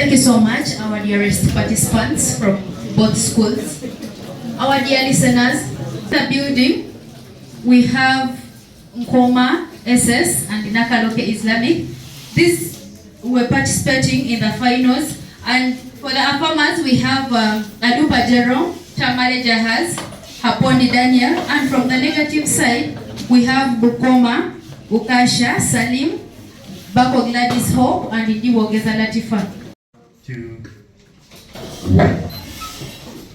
Thank you so much, our dearest participants from both schools. Our dear listeners, in the building, we have Nkoma SS and Nakaloke Islamic. These were participating in the finals. And for the performers, we have Adupa Jerome, Tamale Jahaz, Haponi Daniel. And from the negative side, we have Bukoma, Ukasha, Salim, Bako Gladys Hope, and Indiwogeza Latifa.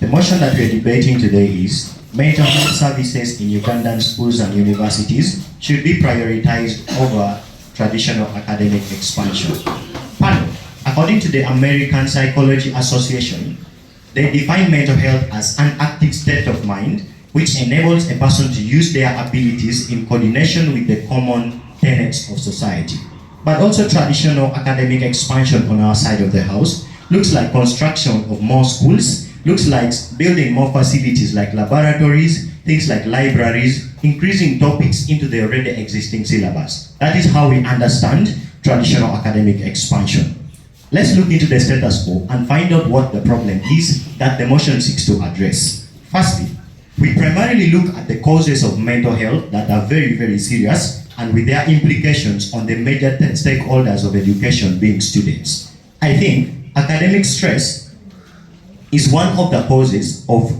The motion that we are debating today is mental health services in Ugandan schools and universities should be prioritized over traditional academic expansion. Panel, according to the American Psychology Association, they define mental health as an active state of mind which enables a person to use their abilities in coordination with the common tenets of society. But also traditional academic expansion on our side of the house looks like construction of more schools, looks like building more facilities like laboratories, things like libraries, increasing topics into the already existing syllabus. That is how we understand traditional academic expansion. Let's look into the status quo and find out what the problem is that the motion seeks to address. Firstly, we primarily look at the causes of mental health that are very, very serious and with their implications on the major stakeholders of education being students. I think academic stress is one of the causes of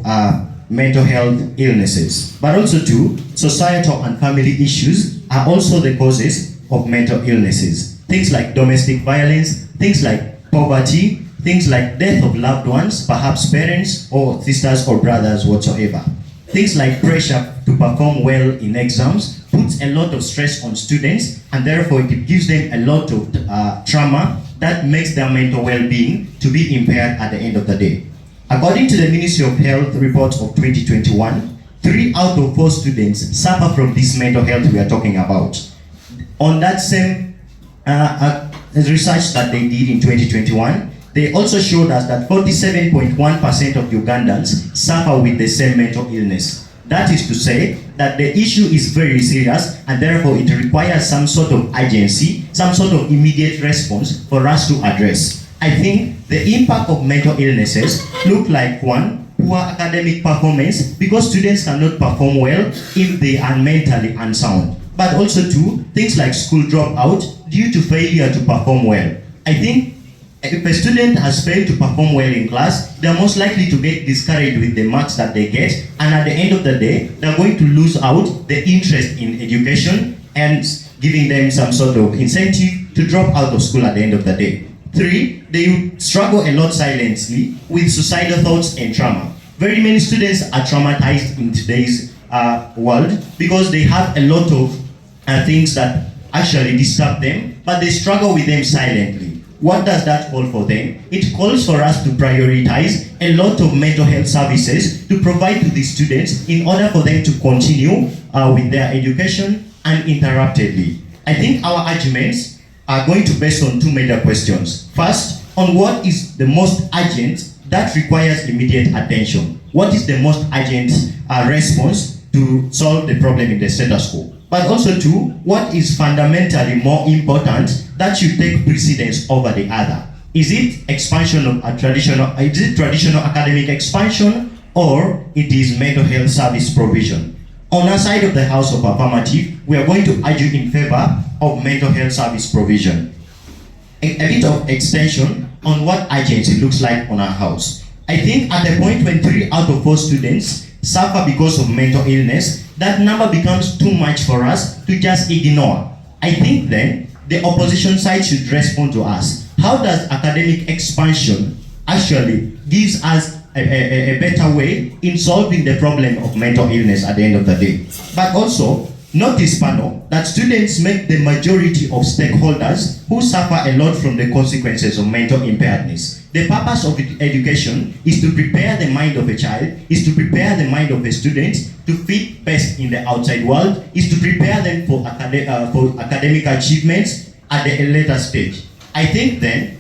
mental health illnesses, but also too, societal and family issues are also the causes of mental illnesses. Things like domestic violence, things like poverty, things like death of loved ones, perhaps parents or sisters or brothers whatsoever. Things like pressure to perform well in exams puts a lot of stress on students, and therefore it gives them a lot of trauma that makes their mental well-being to be impaired at the end of the day. According to the Ministry of Health report of 2021, 3 out of 4 students suffer from this mental health we are talking about. On that same research that they did in 2021, they also showed us that 47.1% of Ugandans suffer with the same mental illness. That is to say that the issue is very serious and therefore it requires some sort of urgency, some sort of immediate response for us to address. I think the impact of mental illnesses look like, one, poor academic performance because students cannot perform well if they are mentally unsound. But also two, things like school dropout due to failure to perform well. I think if a student has failed to perform well in class, they're most likely to get discouraged with the marks that they get, and at the end of the day, they're going to lose out the interest in education and giving them some sort of incentive to drop out of school at the end of the day. 3, they struggle a lot silently with suicidal thoughts and trauma. Very many students are traumatized in today's world because they have a lot of things that actually disturb them, but they struggle with them silently. What does that call for them? It calls for us to prioritize a lot of mental health services to provide to the students in order for them to continue with their education uninterruptedly. I think our arguments are going to base on 2 major questions. First, on what is the most urgent that requires immediate attention. What is the most urgent response to solve the problem in the status quo? But also two, what is fundamentally more important that should take precedence over the other? Is it expansion of traditional academic expansion, or it is mental health service provision? On our side of the House of Affirmative, we are going to argue in favor of mental health service provision. A bit of extension on what urgency looks like on our house. I think at the point when 3 out of 4 students suffer because of mental illness, that number becomes too much for us to just ignore. I think then the opposition side should respond to us. How does academic expansion actually gives us a better way in solving the problem of mental illness at the end of the day? But also, notice, panel, that students make the majority of stakeholders who suffer a lot from the consequences of mental impairedness. The purpose of education is to prepare the mind of a child, is to prepare the mind of a student to fit best in the outside world, is to prepare them for academic achievements at the later stage. I think then,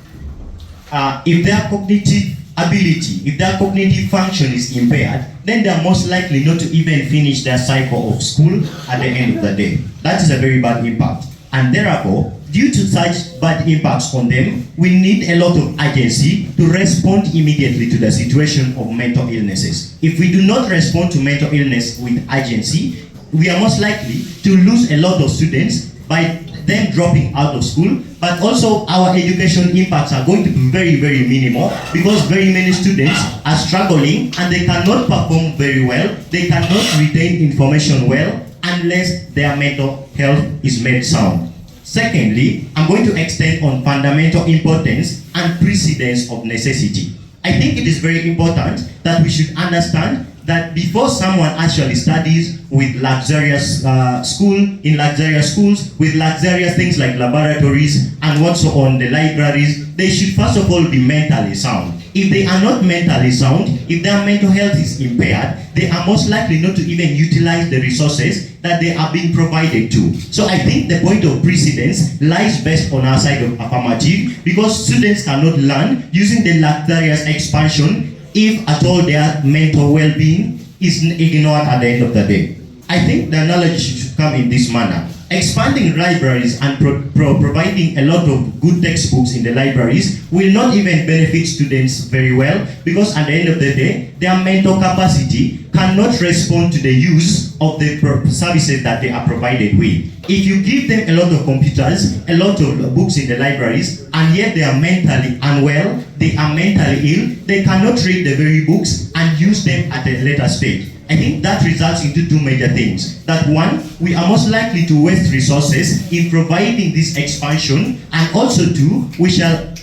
if their cognitive ability, if their cognitive function is impaired, then they are most likely not to even finish their cycle of school at the end of the day. That is a very bad impact. And therefore, Due to such bad impacts on them, we need a lot of urgency to respond immediately to the situation of mental illnesses. If we do not respond to mental illness with urgency, we are most likely to lose a lot of students by them dropping out of school, but also our education impacts are going to be very, very minimal because very many students are struggling and they cannot perform very well, they cannot retain information well unless their mental health is made sound. Secondly, I'm going to extend on fundamental importance and precedence of necessity. I think it is very important that we should understand that before someone actually studies with luxurious in luxurious schools, with luxurious things like laboratories and what's on the libraries, they should first of all be mentally sound. If they are not mentally sound, if their mental health is impaired, they are most likely not to even utilize the resources that they are being provided to. So I think the point of precedence lies best on our side of affirmative, because students cannot learn using the luxurious expansion if at all their mental well-being is ignored at the end of the day. I think the analogy should come in this manner. Expanding libraries and providing a lot of good textbooks in the libraries will not even benefit students very well, because at the end of the day, their mental capacity cannot respond to the use of the services that they are provided with. If you give them a lot of computers, a lot of books in the libraries, and yet they are mentally unwell, they are mentally ill, they cannot read the very books and use them at a later stage. I think that results into two major things. That one, we are most likely to waste resources in providing this expansion, and also two, we shall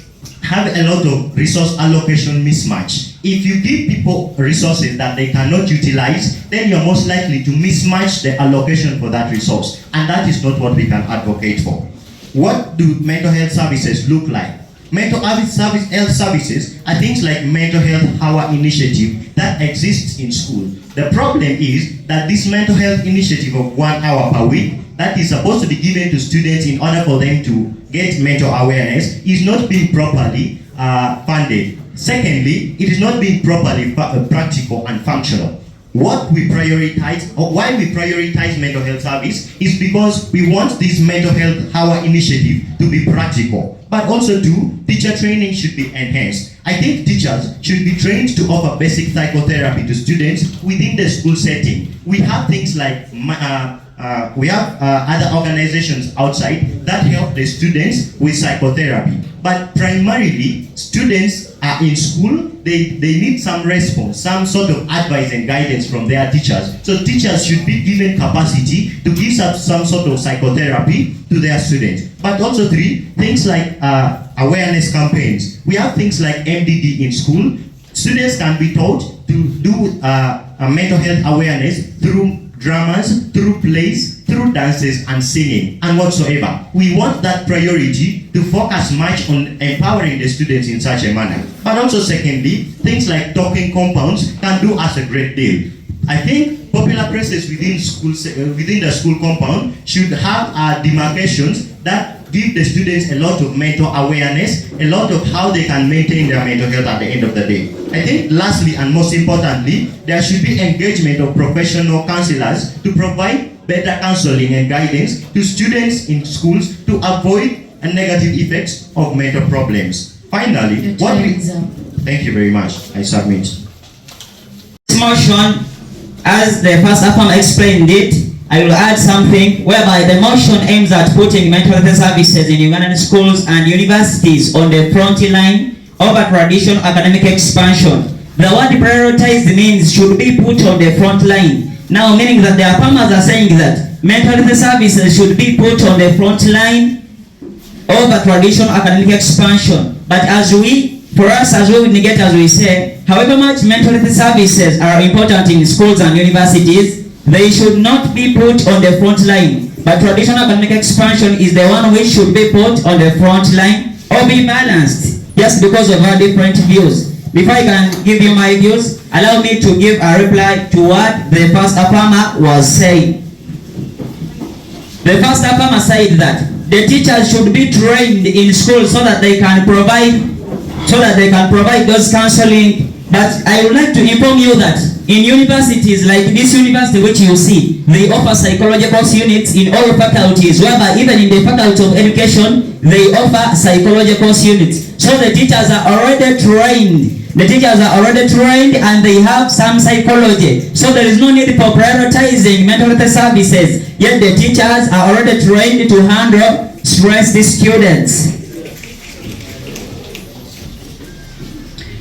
have a lot of resource allocation mismatch. If you give people resources that they cannot utilize, then you're most likely to mismatch the allocation for that resource, and that is not what we can advocate for. What do mental health services look like? Mental health services are things like mental health hour initiative that exists in school. The problem is that this mental health initiative of 1 hour per week that is supposed to be given to students in order for them to get mental awareness is not being properly funded. Secondly, it is not being properly practical and functional. What we prioritize, or why we prioritize mental health service, is because we want this mental health hour initiative to be practical. But also too, teacher training should be enhanced. I think teachers should be trained to offer basic psychotherapy to students within the school setting. We have things like other organizations outside that help the students with psychotherapy. But primarily, students are in school, they need some response, some sort of advice and guidance from their teachers. So teachers should be given capacity to give some sort of psychotherapy to their students. But also things like awareness campaigns. We have things like MDD in school. Students can be taught to do mental health awareness through dramas, through plays, through dances and singing and whatsoever. We want that priority to focus much on empowering the students in such a manner. But also secondly, things like talking compounds can do us a great deal. I think popular places within the school compound should have demarcations that give the students a lot of mental awareness, a lot of how they can maintain their mental health at the end of the day. I think lastly and most importantly, there should be engagement of professional counselors to provide better counseling and guidance to students in schools to avoid negative effects of mental problems. Finally, thank you very much. I submit. This motion, as the first AFAM explained it, I will add something whereby the motion aims at putting mental health services in Ugandan schools and universities on the front line over traditional academic expansion. The word prioritized means should be put on the front line. Now, meaning that the AFAMers are saying that mental health services should be put on the front line over traditional academic expansion. But as we negate, as we say, however much mental health services are important in schools and universities, they should not be put on the front line. But traditional academic expansion is the one which should be put on the front line or be balanced, just because of our different views. Before I can give you my views, allow me to give a reply to what the first AFAMer was saying. The first AFAMer said that the teachers should be trained in school so that they can provide those counseling. But I would like to inform you that in universities like this university which you see, they offer psychology course units in all faculties, whereby even in the faculty of education, they offer psychology course units. So the teachers are already trained. And they have some psychology. So there is no need for prioritizing mental health services. Yet the teachers are already trained to handle stressed students.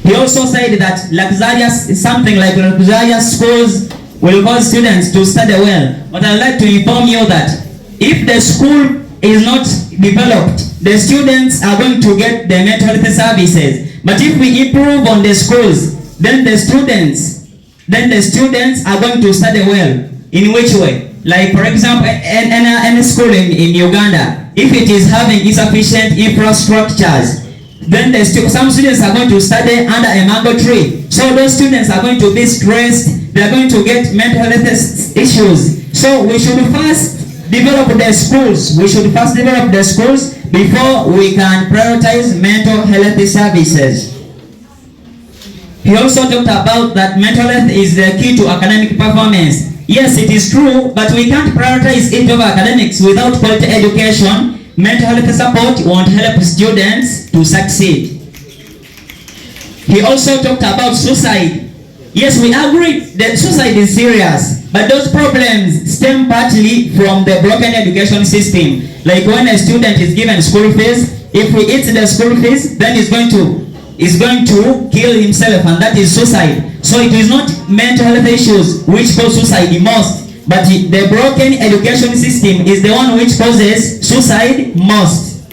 He also said that something like luxurious schools will cause students to study well. But I'd like to inform you that if the school is not developed, the students are going to get the mental health services. But if we improve on the schools, then the students are going to study well. In which way? Like for example, any school in Uganda, if it is having insufficient infrastructures, then some students are going to study under a mango tree. So those students are going to be stressed. They are going to get mental health issues. So we should first develop the schools. Before we can prioritize mental health services. He also talked about that mental health is the key to academic performance. Yes, it is true, but we can't prioritize it over academics. Without quality education, mental health support won't help students to succeed. He also talked about suicide. Yes, we agree that suicide is serious, but those problems stem partly from the broken education system. Like when a student is given school fees, if we eat the school fees, then he's going to kill himself, and that is suicide. So it is not mental health issues which cause suicide most, but the broken education system is the one which causes suicide most.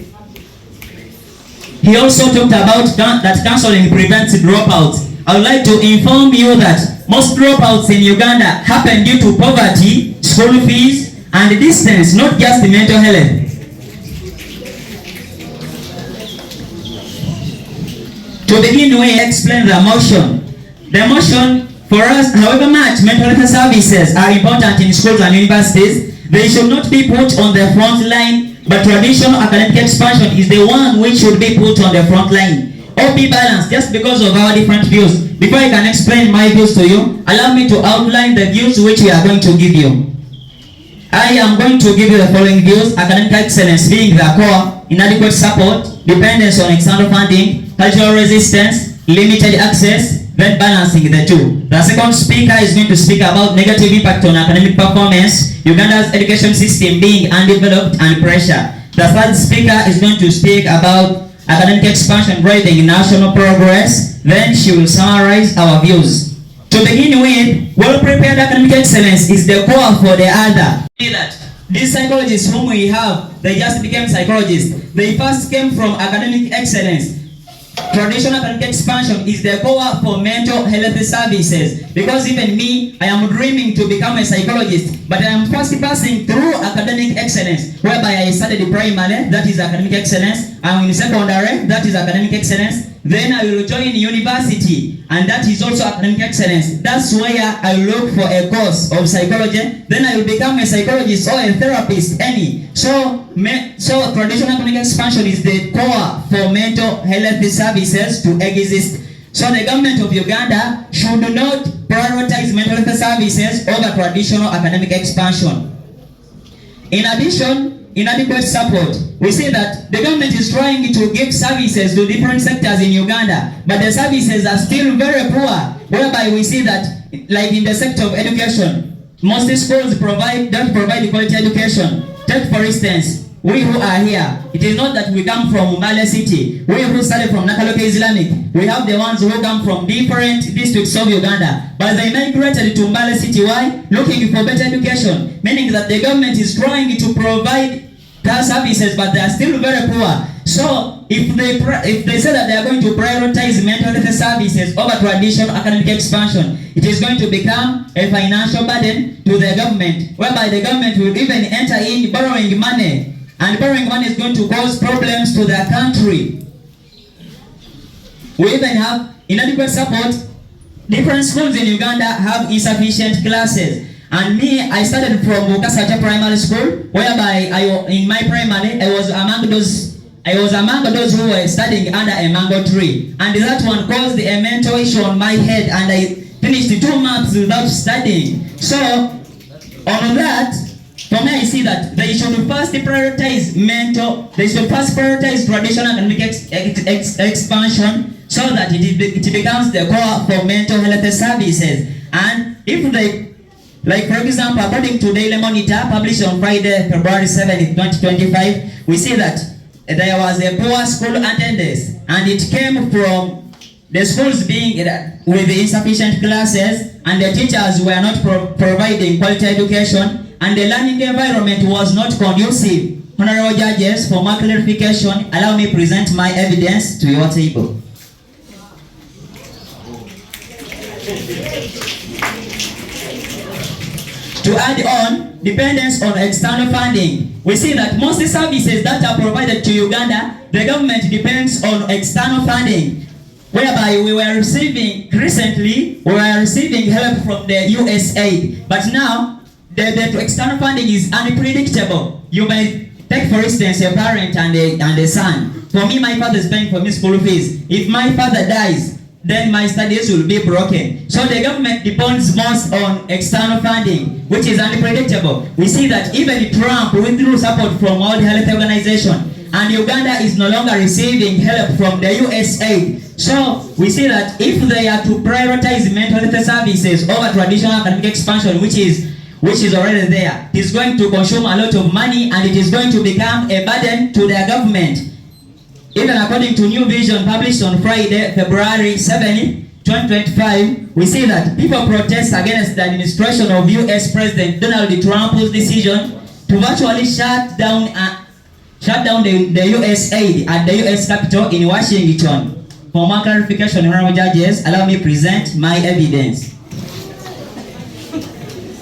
He also talked about that counseling prevents dropouts. I would like to inform you that most dropouts in Uganda happen due to poverty, school fees, and distance, not just mental health. To begin with, explain the motion. The motion for us, however much mental health services are important in schools and universities, they should not be put on the front line, but traditional academic expansion is the one which should be put on the front line. Or be balanced just because of our different views. Before I can explain my views to you, allow me to outline the views which we are going to give you. I am going to give you the following views: academic excellence being the core, inadequate support, dependence on external funding, cultural resistance, limited access, then balancing the two. The second speaker is going to speak about negative impact on academic performance, Uganda's education system being undeveloped and pressure. The third speaker is going to speak about academic expansion driving national progress. Then she will summarize our views. To begin with, well-prepared academic excellence is the core for the other. That these psychologists whom we have, they just became psychologists. They first came from academic excellence. Traditional academic expansion is the core for mental health services. Because even me, I am dreaming to become a psychologist, but I am first passing through academic excellence, whereby I studied primary, that is academic excellence. I'm in secondary, that is academic excellence. Then I will join university, and that is also academic excellence. That's where I look for a course of psychology. Then I will become a psychologist or a therapist, any. So traditional academic expansion is the core for mental health services to exist. So the government of Uganda should not prioritize mental health services over traditional academic expansion. In addition, inadequate support. We see that the government is trying to give services to different sectors in Uganda, but the services are still very poor, whereby we see that, like in the sector of education, most schools don't provide quality education. Take for instance, we who are here, it is not that we come from Mbale City. We who study from Nakaloke Islamic, we have the ones who come from different districts of Uganda, but they migrated to Mbale City. Why? Looking for better education, meaning that the government is trying to provide services, but they are still very poor. So if they say that they are going to prioritize mental health services over traditional academic expansion, it is going to become a financial burden to the government, whereby the government will even enter in borrowing money. And borrowing money is going to cause problems to the country. We even have inadequate support. Different schools in Uganda have insufficient classes. And me, I started from Bukasacha Primary School, whereby in my primary, I was among those who were studying under a mango tree. And that one caused a mental issue on my head, and I finished 2 months without studying. So, on that, for me, I see that they should first prioritize traditional academic expansion so that it becomes the core for mental health services. And if they, like for example, according to Daily Monitor, published on Friday, February 7, 2025, we see that there was a poor school attendance, and it came from the schools being with insufficient classes, and the teachers were not providing quality education, and the learning environment was not conducive. Honorable judges, for more clarification, allow me present my evidence to your table. To add on, dependence on external funding. We see that most services that are provided to Uganda, the government depends on external funding, whereby we were receiving help from the USAID, but now the external funding is unpredictable. You may take, for instance, a parent and a son. For me, my father is paying for me school fees. If my father dies, then my studies will be broken. So the government depends most on external funding, which is unpredictable. We see that even Trump withdrew support from World Health Organization, and Uganda is no longer receiving help from the USAID. So we see that if they are to prioritize mental health services over traditional academic expansion, which is already there, it is going to consume a lot of money, and it is going to become a burden to their government. Even according to New Vision published on Friday, February 7, 2025, we see that people protest against the administration of US President Donald Trump's decision to virtually shut down the USAID at the US Capitol in Washington. For more clarification, honorable judges, allow me present my evidence.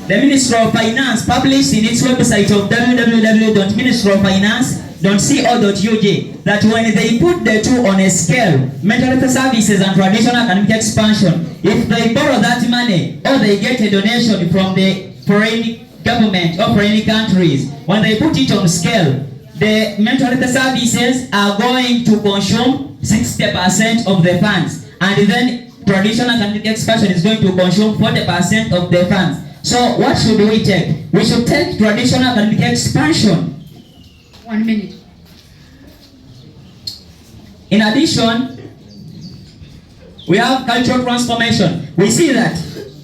The Ministry of Finance published in its website of www.ministryofinance.co.ug that when they put the two on a scale, mental health services and traditional academic expansion, if they borrow that money or they get a donation from the foreign government or foreign countries, when they put it on scale, the mental health services are going to consume 60% of the funds, and then traditional academic expansion is going to consume 40% of the funds. So what should we take? We should take traditional academic expansion. 1 minute. In addition, we have cultural transformation. We see that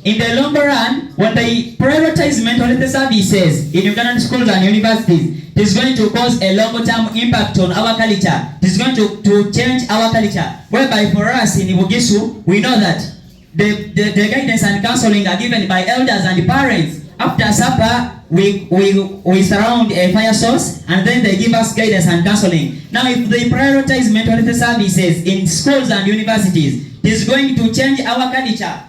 in the long run, when they prioritize mental health services in Ugandan schools and universities, it is going to cause a long-term impact on our culture. It is going to change our culture. Whereby for us in Ibugisu, we know that the guidance and counseling are given by elders and parents. After supper, we surround a fire source, and then they give us guidance and counseling. Now, if they prioritize mental health services in schools and universities, it is going to change our culture.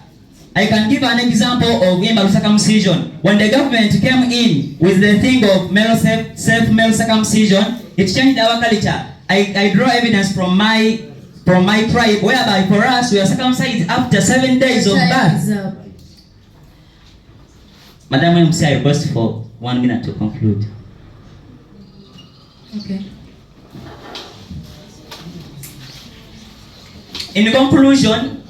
I can give an example of male circumcision. When the government came in with the thing of safe male circumcision, it changed our culture. I draw evidence from my tribe, whereby for us we are circumcised after 7 days of birth. Madam, I request for 1 minute to conclude. Okay. In conclusion,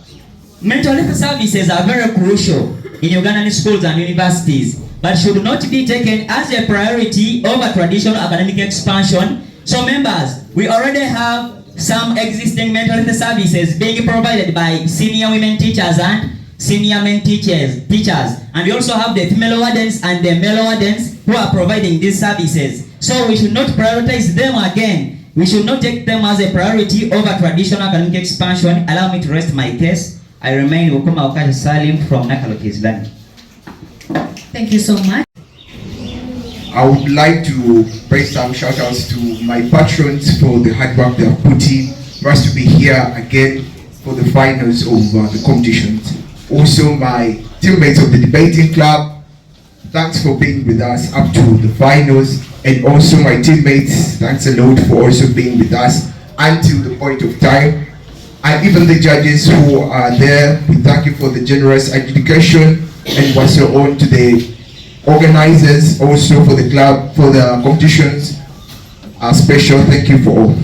mental health services are very crucial in Ugandan schools and universities, but should not be taken as a priority over traditional academic expansion. So members, we already have some existing mental health services being provided by senior women teachers and senior men teachers, and we also have the female wardens and the male wardens who are providing these services. So we should not prioritize them again. We should not take them as a priority over traditional academic expansion. Allow me to rest my case. I remain Nkoma Salim from Nakaloke, Islamic. Thank you so much. I would like to pay some shout outs to my patrons for the hard work they have put in for us to be here again for the finals of the competitions. Also my teammates of the debating club, thanks for being with us up to the finals, and also my teammates, thanks a lot for also being with us until the point of time, and even the judges who are there. We thank you for the generous adjudication, and also on to the organizers also for the club, for the competitions. A special thank you for all.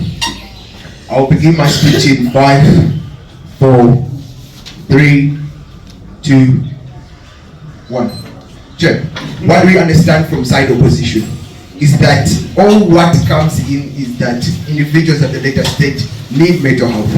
I'll begin my speech in 5, 4, 3, 2, 1. Check. What we understand from side opposition is that all what comes in is that individuals at the later stage need mental health.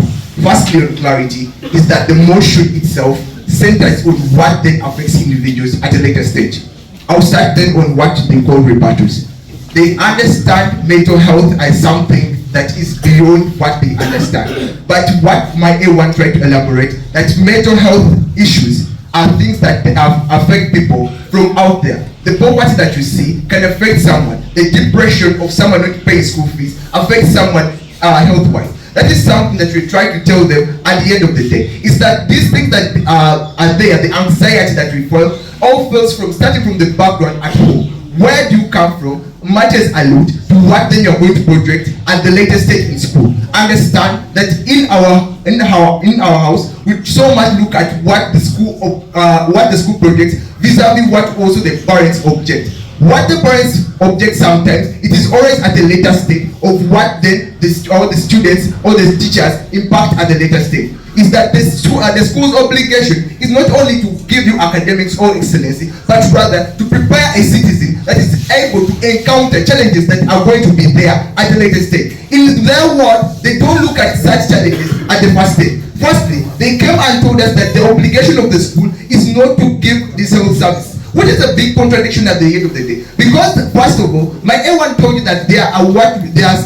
Firstly, on clarity, is that the motion itself centers on what then affects individuals at a later stage. I'll start then on what they call rebuttals. They understand mental health as something that is beyond what they understand. But what my A1 tried to elaborate, that mental health issues are things that affect people from out there. The poverty that you see can affect someone. The depression of someone not paying school fees affects someone health-wise. That is something that we try to tell them at the end of the day. Is that these things that are there, the anxiety that we feel, all feels from starting from the background at home. Where do you come from matters a lot to what then you're going to project at the later stage in school. Understand that in our house we so much look at what the school projects vis-a-vis what also the parents object. What the parents object sometimes, it is always at the later stage of what then the students or the teachers impact at the later stage. Is that the school's obligation is not only to give you academics or excellency, but rather to prepare a citizen that is able to encounter challenges that are going to be there at the later stage. In their world, they don't look at such challenges at the first stage. Firstly, they came and told us that the obligation of the school is not to give this health service, which is a big contradiction at the end of the day. Because first of all, my A1 told you that there are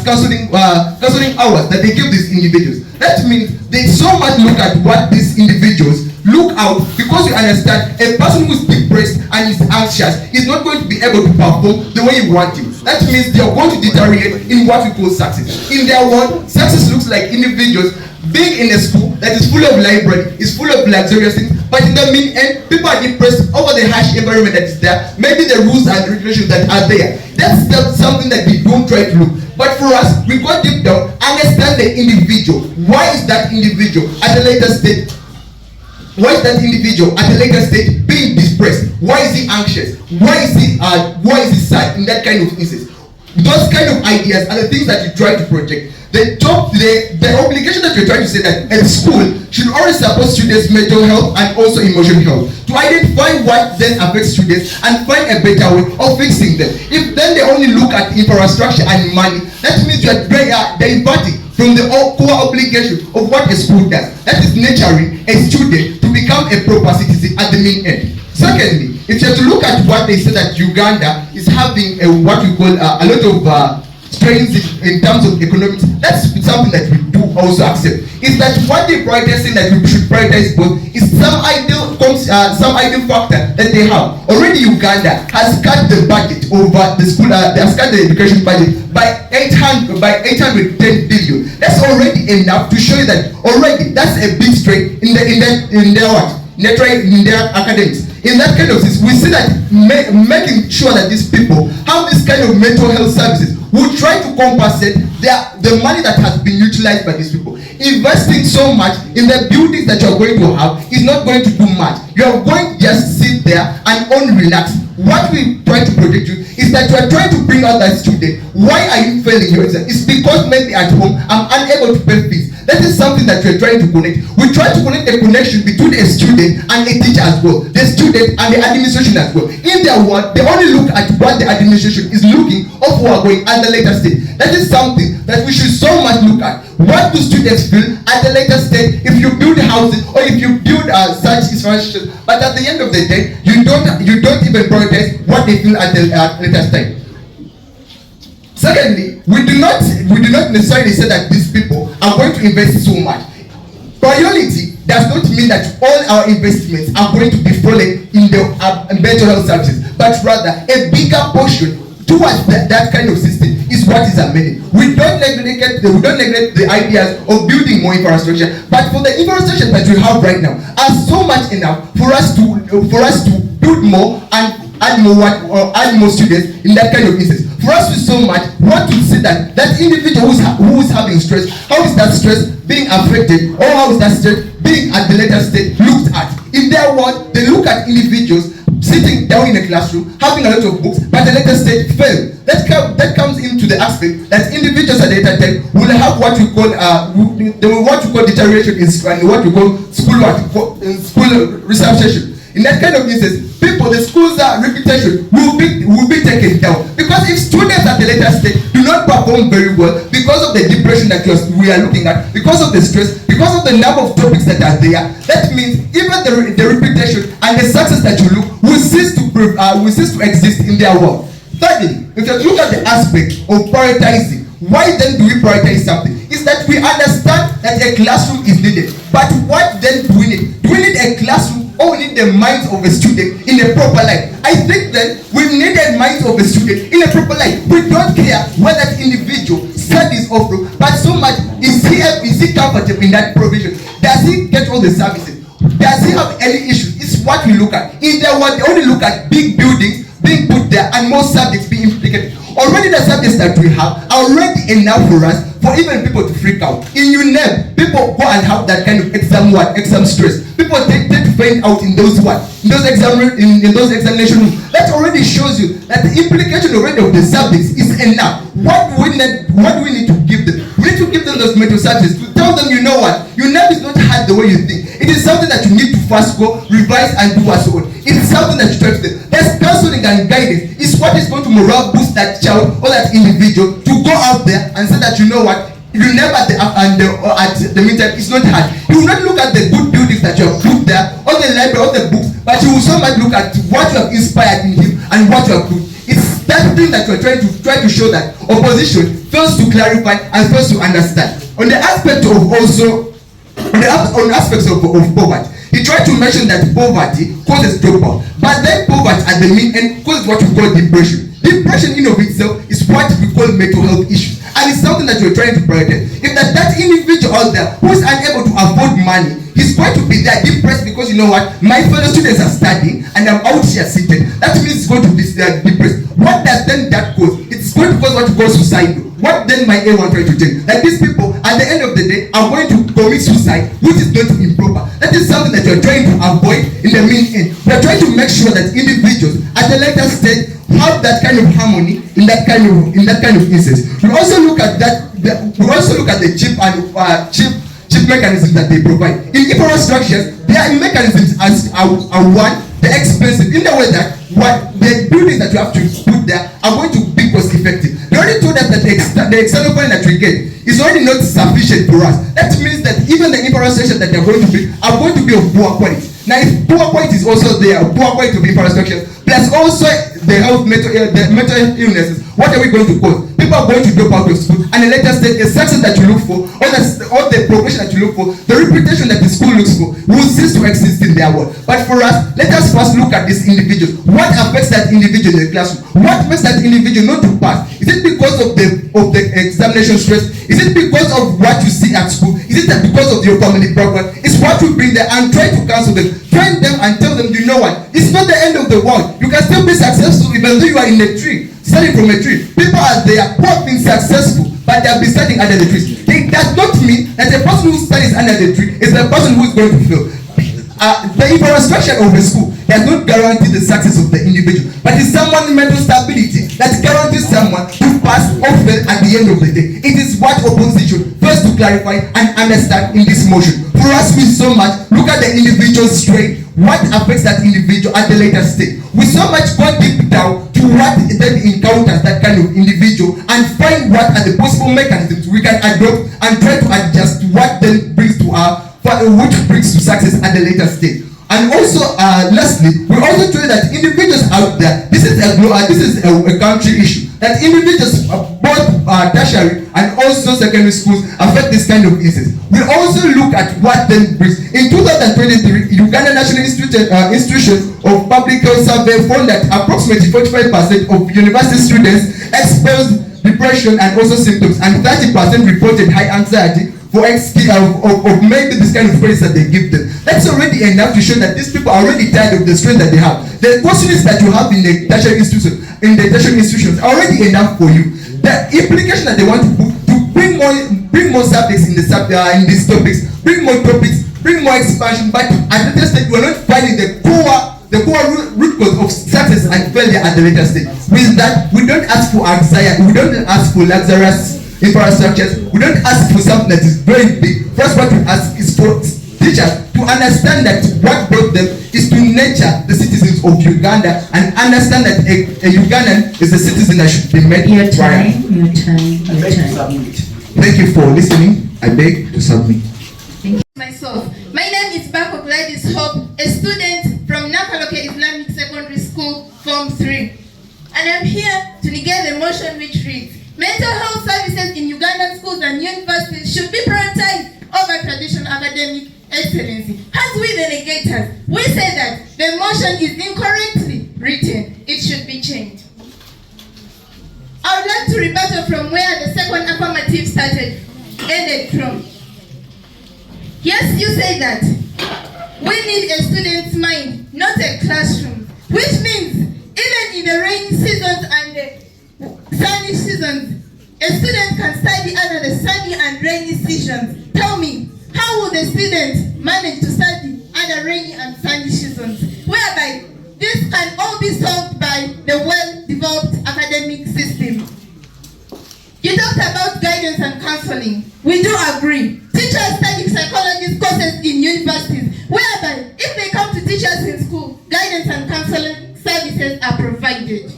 counseling hours that they give these individuals. That means they so much look at what these individuals look out, because you understand a person who is depressed and is anxious is not going to be able to perform the way you want to. That means they are going to deteriorate in what we call success. In their world, success looks like individuals being in a school that is full of library, is full of luxurious things, but in the mean end, people are depressed over the harsh environment that is there, maybe the rules and regulations that are there. That's something that we don't try to look. But for us, we go deep down, understand the individual. Why is that individual at a later stage? Why is that individual at a later stage being depressed? Why is he anxious? Why is he sad in that kind of instance? Those kind of ideas are the things that you try to project. The obligation that you're trying to say that a school should always support students' mental health and also emotional health, to identify what then affects students and find a better way of fixing them. If then they only look at infrastructure and money, that means you are diverting from the core obligation of what a school does. That is nurturing a student to become a proper citizen at the main end. Secondly, if you have to look at what they say that Uganda is having what we call a lot of strains in terms of economics, that's something that we do also accept. Is that what they prioritize, saying that we should prioritize both, is some ideal factor that they have. Already Uganda has cut the budget over the school, they has cut the education budget by 810 billion. That's already enough to show you that already that's a big strain in their academics. In that kind of sense, we see that making sure that these people have this kind of mental health services will try to compensate the money that has been utilized by these people. Investing so much in the buildings that you're going to have is not going to do much. You are going to just sit there and only relax. What we try to project you is that you are trying to bring out that student. Why are you failing your exam? It's because maybe at home I'm unable to pay fees. That is something that we're trying to connect. We try to connect a connection between a student and a teacher as well, the student and the administration as well. In their world, they only look at what the administration is looking of who are going at the later stage. That is something that we should so much look at. What do students feel at the later stage if you build houses or if you build such infrastructure, but at the end of the day, you don't even prioritize what they feel at the later stage. Secondly, we do not necessarily say that these people are going to invest so much. Priority does not mean that all our investments are going to be falling in the mental health services, but rather a bigger portion towards that kind of system is what is amended. We don't neglect the ideas of building more infrastructure, but for the infrastructure that we have right now are so much enough for us to build more and add more students in that kind of instance. For us to so much want to see that individual who is having stress, how is that stress being affected, or how is that stress being at the later stage looked at. In their world, they look at individuals sitting down in a classroom, having a lot of books, but at the later stage fail. That comes into the aspect that individuals at the later time will have what we call deterioration in school, and what we call school resuscitation. In that kind of instance, the school's reputation will be taken down. Because if students at the later stage do not perform very well because of the depression that we are looking at, because of the stress, because of the number of topics that are there, that means even the reputation and the success that you look will cease to exist in their world. Thirdly, if you look at the aspect of prioritizing, why then do we prioritize something? Is that we understand that a classroom is needed. But what then do we need? Do we need a classroom or we need the minds of a student in a proper life? I think then we need the minds of a student in a proper life. We don't care whether that individual studies or no, but so much is he comfortable in that provision? Does he get all the services? Does he have any issues? It's what we look at. In their world, they only look at big buildings being put there and more subjects being implicated. Already the subjects that we have are already enough for us, for even people to freak out. In UNEB, people go and have that kind of exam stress. People tend to find out in those examination rooms. That already shows you that the implication already of the subjects is enough. What do we need to give them? We need to give them those mental subjects to tell them, you know what, UNEB is not hard the way you think. It is something that you need to first go, revise and do as well. It is something that you try to do. That's counseling and guidance. Is what is going to morale boost that child or that individual to go out there and say that, you know what, you never at the meantime, it's not hard. You will not look at the good buildings that you have put there, or the library, or the books, but you will so much look at what you have inspired in him and what you have put. It's that thing that you are trying to show that opposition fails to clarify and fails to understand. On the aspect of also, on aspects of poverty, he tried to mention that poverty causes dropout, but then poverty at the mean end causes what we call depression. Depression in of itself is what we call mental health issues, and it's something that we're trying to prioritize. If that individual out there who is unable to afford money, he's going to be there depressed because, you know what, my fellow students are studying and I'm out here seated. That means he's going to be depressed. What does then that cause? It's going to cause what we call suicide. What then my A1 trying to tell? That these people at the end of the day are going to commit suicide, which is not improper. That is something that you're trying to avoid in the mean end. We're trying to make sure that individuals at the later stage have that kind of harmony in that kind of instance. We also look at the cheap mechanisms that they provide. In infrastructures, their mechanisms are one, they're expensive in the way that what the buildings that you have to put there are going to be cost effective. They already told us that the external funding that we get is already not sufficient for us. That means that even the infrastructure that they're going to be are going to be of poor quality. Now, if poor quality is also there, poor quality of infrastructure, plus also the mental illnesses, what are we going to cause? People are going to drop out of school, and the later stage, the success that you look for, or the progression that you look for, the reputation that the school looks for, will cease to exist in their world. But for us, let us first look at these individuals. What affects that individual in the classroom? What makes that individual not to pass? Is it because of the examination stress? Is it because of what you see at school? Is it because of your family background? It's what we bring there and try to counsel them, train them and tell them, you know what, it's not the end of the world. You can still be successful even though you are in a tree, studying from a tree. People are there who have been successful, but they have been studying under the trees. It does not mean that the person who studies under the tree is the person who is going to fail. The infrastructure of a school does not guarantee the success of the individual, but it's someone's mental stability that guarantees someone to pass or fail at the end of the day. It is what opposition fails to clarify and understand in this motion. For us, we so much look at the individual strain, what affects that individual at the later stage. We so much go deep down to what then encounters that kind of individual and find what are the possible mechanisms we can adopt and try to adjust to what then brings to which brings to success at the later stage. And also, lastly, we also tell that individuals out there, this is a country issue, that individuals, both tertiary and also secondary schools, affect this kind of instance. We also look at what then brings. In 2023, Uganda National Institution of Public Health Survey found that approximately 45% of university students experienced depression and also symptoms, and 30% reported high anxiety of maybe this kind of praise that they give them. That's already enough to show that these people are already tired of the stress that they have. The questions that you have in the tertiary institutions are already enough for you. The implication that they want to bring more subjects in these topics, bring more topics, bring more expansion, but at the stage we are not finding the core root cause of success and failure at the later stage. With that, we don't ask for anxiety, we don't ask for luxurious infrastructures, we don't ask for something that is very big. First, what we ask is for teachers to understand that what brought them is to nature the citizens of Uganda and understand that a Ugandan is a citizen that should be made Your prior. time, your time, your time. Thank you for listening. I beg to submit. Myself. My name is Bako Gladys Hope, a student from Nakaloke Islamic Secondary School, Form 3. And I'm here to negate the motion which reads, mental health services in Ugandan schools and universities should be prioritized over traditional academic excellency. As we the negators, we say that the motion is incorrectly written. It should be changed. I would like to rebuttal from where the second affirmative ended from. Yes, you say that we need a student's mind, not a classroom, which means even in the rainy seasons and the sunny seasons, a student can study under the sunny and rainy seasons. Tell me, how will the student manage to study under rainy and sunny seasons? Whereby this can all be solved by the well-developed academic system. You talked about guidance and counseling. We do agree. Teachers study psychology courses in universities, whereby if they come to teach us in school, guidance and counseling services are provided.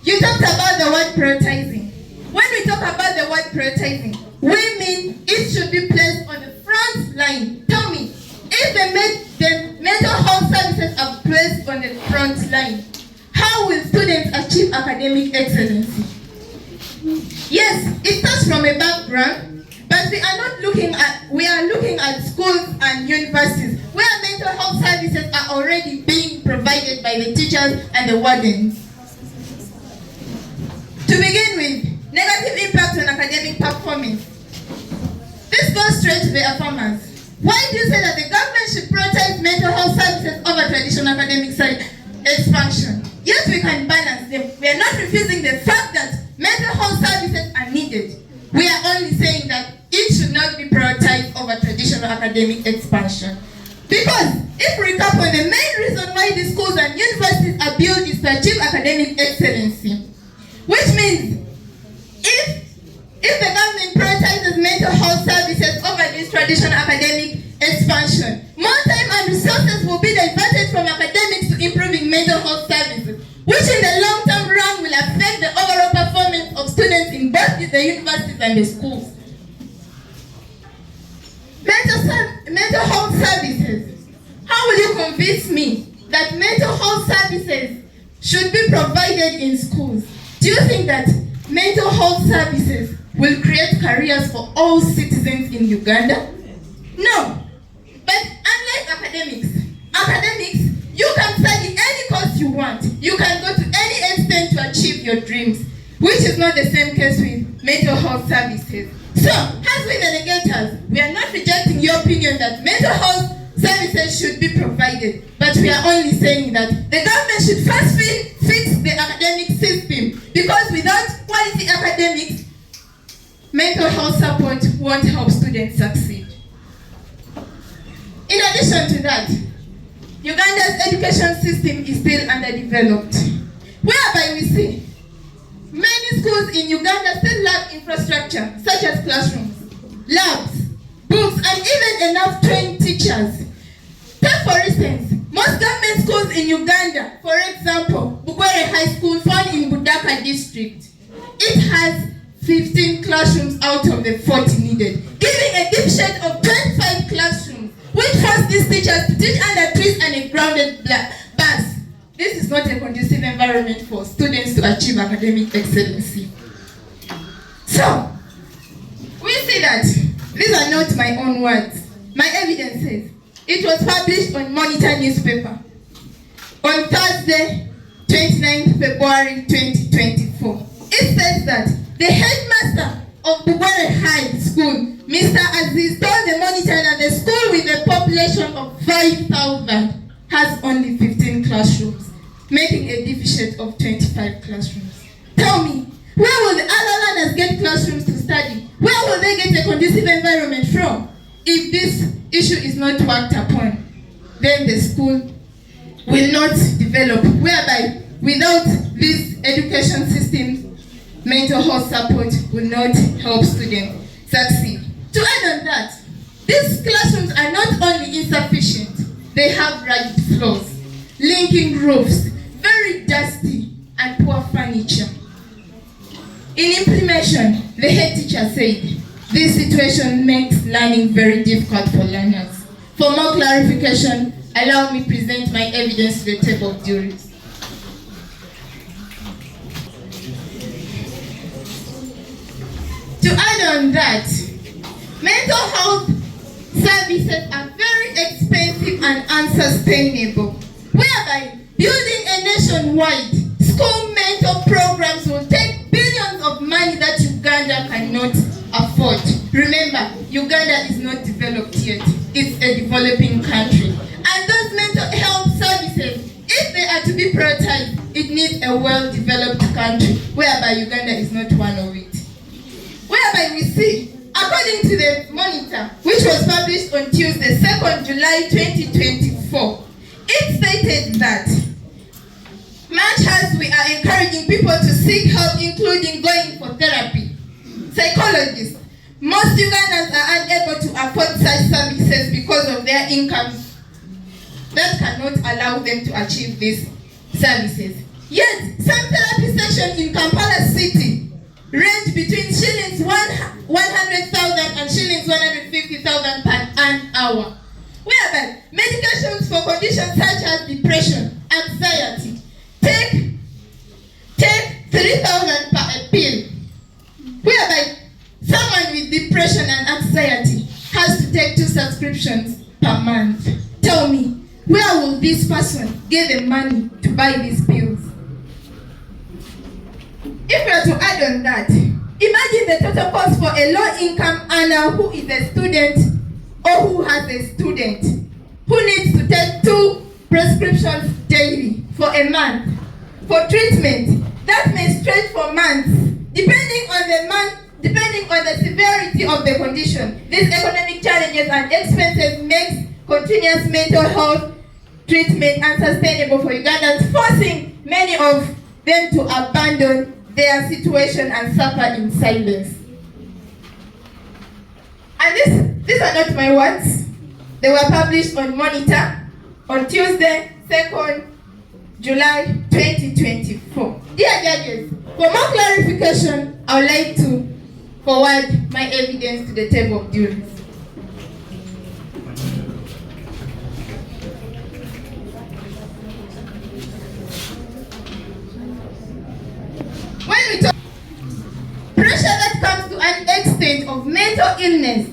You talked about the word prioritizing. When we talk about the word prioritizing, we mean it should be placed on the front line. Tell me, if the mental health services are placed on the front line, how will students achieve academic excellency? Yes, it starts from a background, but we are looking at schools and universities where mental health services are already being provided by the teachers and the wardens. To begin with, negative impact on academic performance. This goes straight to the affirmers. Why do you say that the government should prioritize mental health services over traditional academic expansion? Yes, we can balance them. We are not refusing the fact that mental health services are needed. We are only saying that it should not be prioritized over traditional academic expansion. Because if we recap on the main reason why the schools and universities are built is to achieve academic excellency. Which means if the government prioritizes mental health services over this traditional academic expansion, more time and resources will be diverted from academics to improving mental health services, which in the long-term run will affect the overall performance of students in both the universities and the schools. Mental health services. How will you convince me that mental health services should be provided in schools? Do you think that mental health services will create careers for all citizens in Uganda? No. But unlike academics, you can study any course you want. You can go to any extent to achieve your dreams, which is not the same case with mental health services. So, as we the negators, we are not rejecting your opinion that mental health services should be provided, but we are only saying that the government should first fix the academic system, because without quality academics, mental health support won't help students succeed. In addition to that, Uganda's education system is still underdeveloped, whereby we see many schools in Uganda still lack infrastructure such as classrooms, labs, books, and even enough trained teachers. Take for instance, most government schools in Uganda, for example, Bugwere High School found in Budaka district, it has 15 classrooms out of the 40 needed, giving a deficit of 25 classrooms, which forced these teachers to teach under trees and a grounded bus. This is not a conducive environment for students to achieve academic excellency. So, we see that these are not my own words. My evidence says it was published on Monitor newspaper on Thursday, 29th February 2024. It says that the headmaster of Bugwere High School, Mr. Aziz, told the Monitor that the school with a population of 5,000 has only 15 classrooms, making a deficit of 25 classrooms. Tell me, where will the other learners get classrooms to study? Where will they get a conducive environment from? If this issue is not worked upon, then the school will not develop, whereby without this education system, mental health support will not help students succeed. To add on that, these classrooms are not only insufficient, They have ragged floors, leaking roofs, very dusty and poor furniture. In implementation, the head teacher said, this situation makes learning very difficult for learners. For more clarification, allow me present my evidence to the table of juries. To add on that, mental health services are very expensive and unsustainable, whereby building a nationwide school mental programs will take billions of money that Uganda cannot afford. Remember, Uganda is not developed yet. It's a developing country. And those mental health services, if they are to be prioritized, it needs a well-developed country, whereby Uganda is not one of it. Whereby we see, according to the monitor, which was published on Tuesday, 2nd July 2024, it stated that much as we are encouraging people to seek help, including going for therapy, psychologists, most Ugandans are unable to afford such services because of their incomes that cannot allow them to achieve these services. Yet, some therapy sessions in Kampala City range between shillings 100,000 and shillings 150,000 per an hour. Whereby medications for conditions such as depression, anxiety, take 3,000 per a pill. Whereby someone with depression and anxiety has to take 2 subscriptions per month. Tell me, where will this person get the money to buy these pills? If we are to add on that, imagine the total cost for a low-income earner who is a student or who has a student who needs to take 2 prescriptions daily for a month for treatment. That may stretch for months, depending on the severity of the condition. These economic challenges and expenses makes continuous mental health treatment unsustainable for Ugandans, forcing many of them to abandon their situation and suffer in silence. And these are not my words. They were published on Monitor on Tuesday, 2nd July 2024. Dear judges, for more clarification, I would like to forward my evidence to the table of juries. When we talk pressure that comes to an extent of mental illness,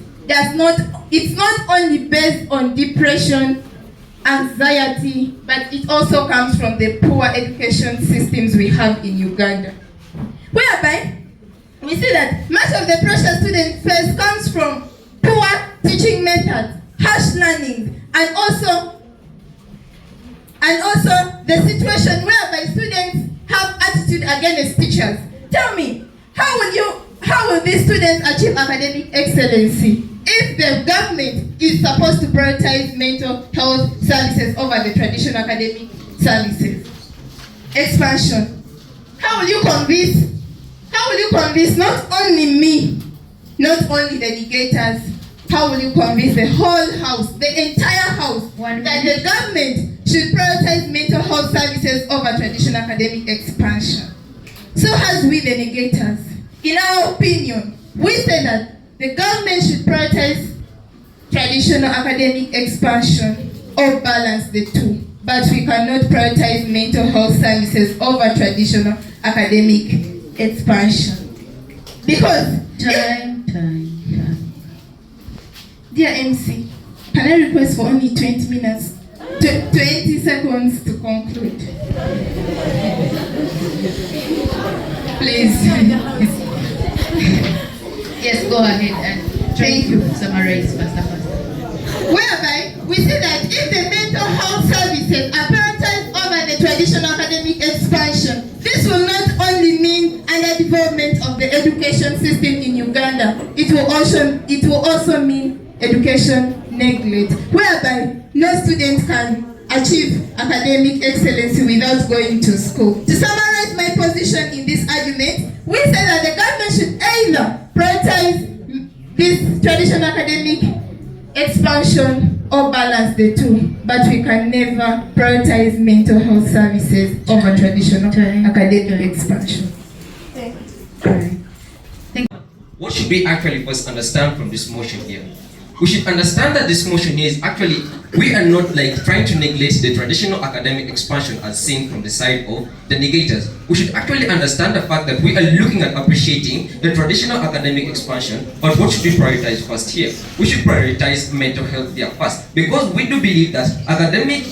it's not only based on depression, anxiety, but it also comes from the poor education systems we have in Uganda. Whereby we see that much of the pressure students face comes from poor teaching methods, harsh learning, and also the situation whereby students have attitude against teachers. Tell me, how will these students achieve academic excellency if the government is supposed to prioritize mental health services over the traditional academic services? Expansion. How will you convince not only me, not only the delegators, how will you convince the whole house, the entire house, that the government should prioritize mental health services over traditional academic expansion? So as we the negators, in our opinion, we say that the government should prioritize traditional academic expansion or balance the two. But we cannot prioritize mental health services over traditional academic expansion. Because Time. Dear MC, can I request for only 20 minutes, 20 seconds to conclude? Please. Yes, go ahead and try to summarize faster. Whereby we see that if the mental health services are prioritized over the traditional academic expansion, this will not only mean underdevelopment of the education system in Uganda, it will also mean education neglect, whereby no student can achieve academic excellency without going to school. To summarize my position in this argument, we say that the government should either prioritize this traditional academic expansion or balance the two, but we can never prioritize mental health services over traditional academic expansion. What should we actually first understand from this motion here? We should understand that this motion here is actually, we are not like trying to neglect the traditional academic expansion as seen from the side of the negators. We should actually understand the fact that we are looking at appreciating the traditional academic expansion, but what should we prioritize first here? We should prioritize mental health there first, because we do believe that academic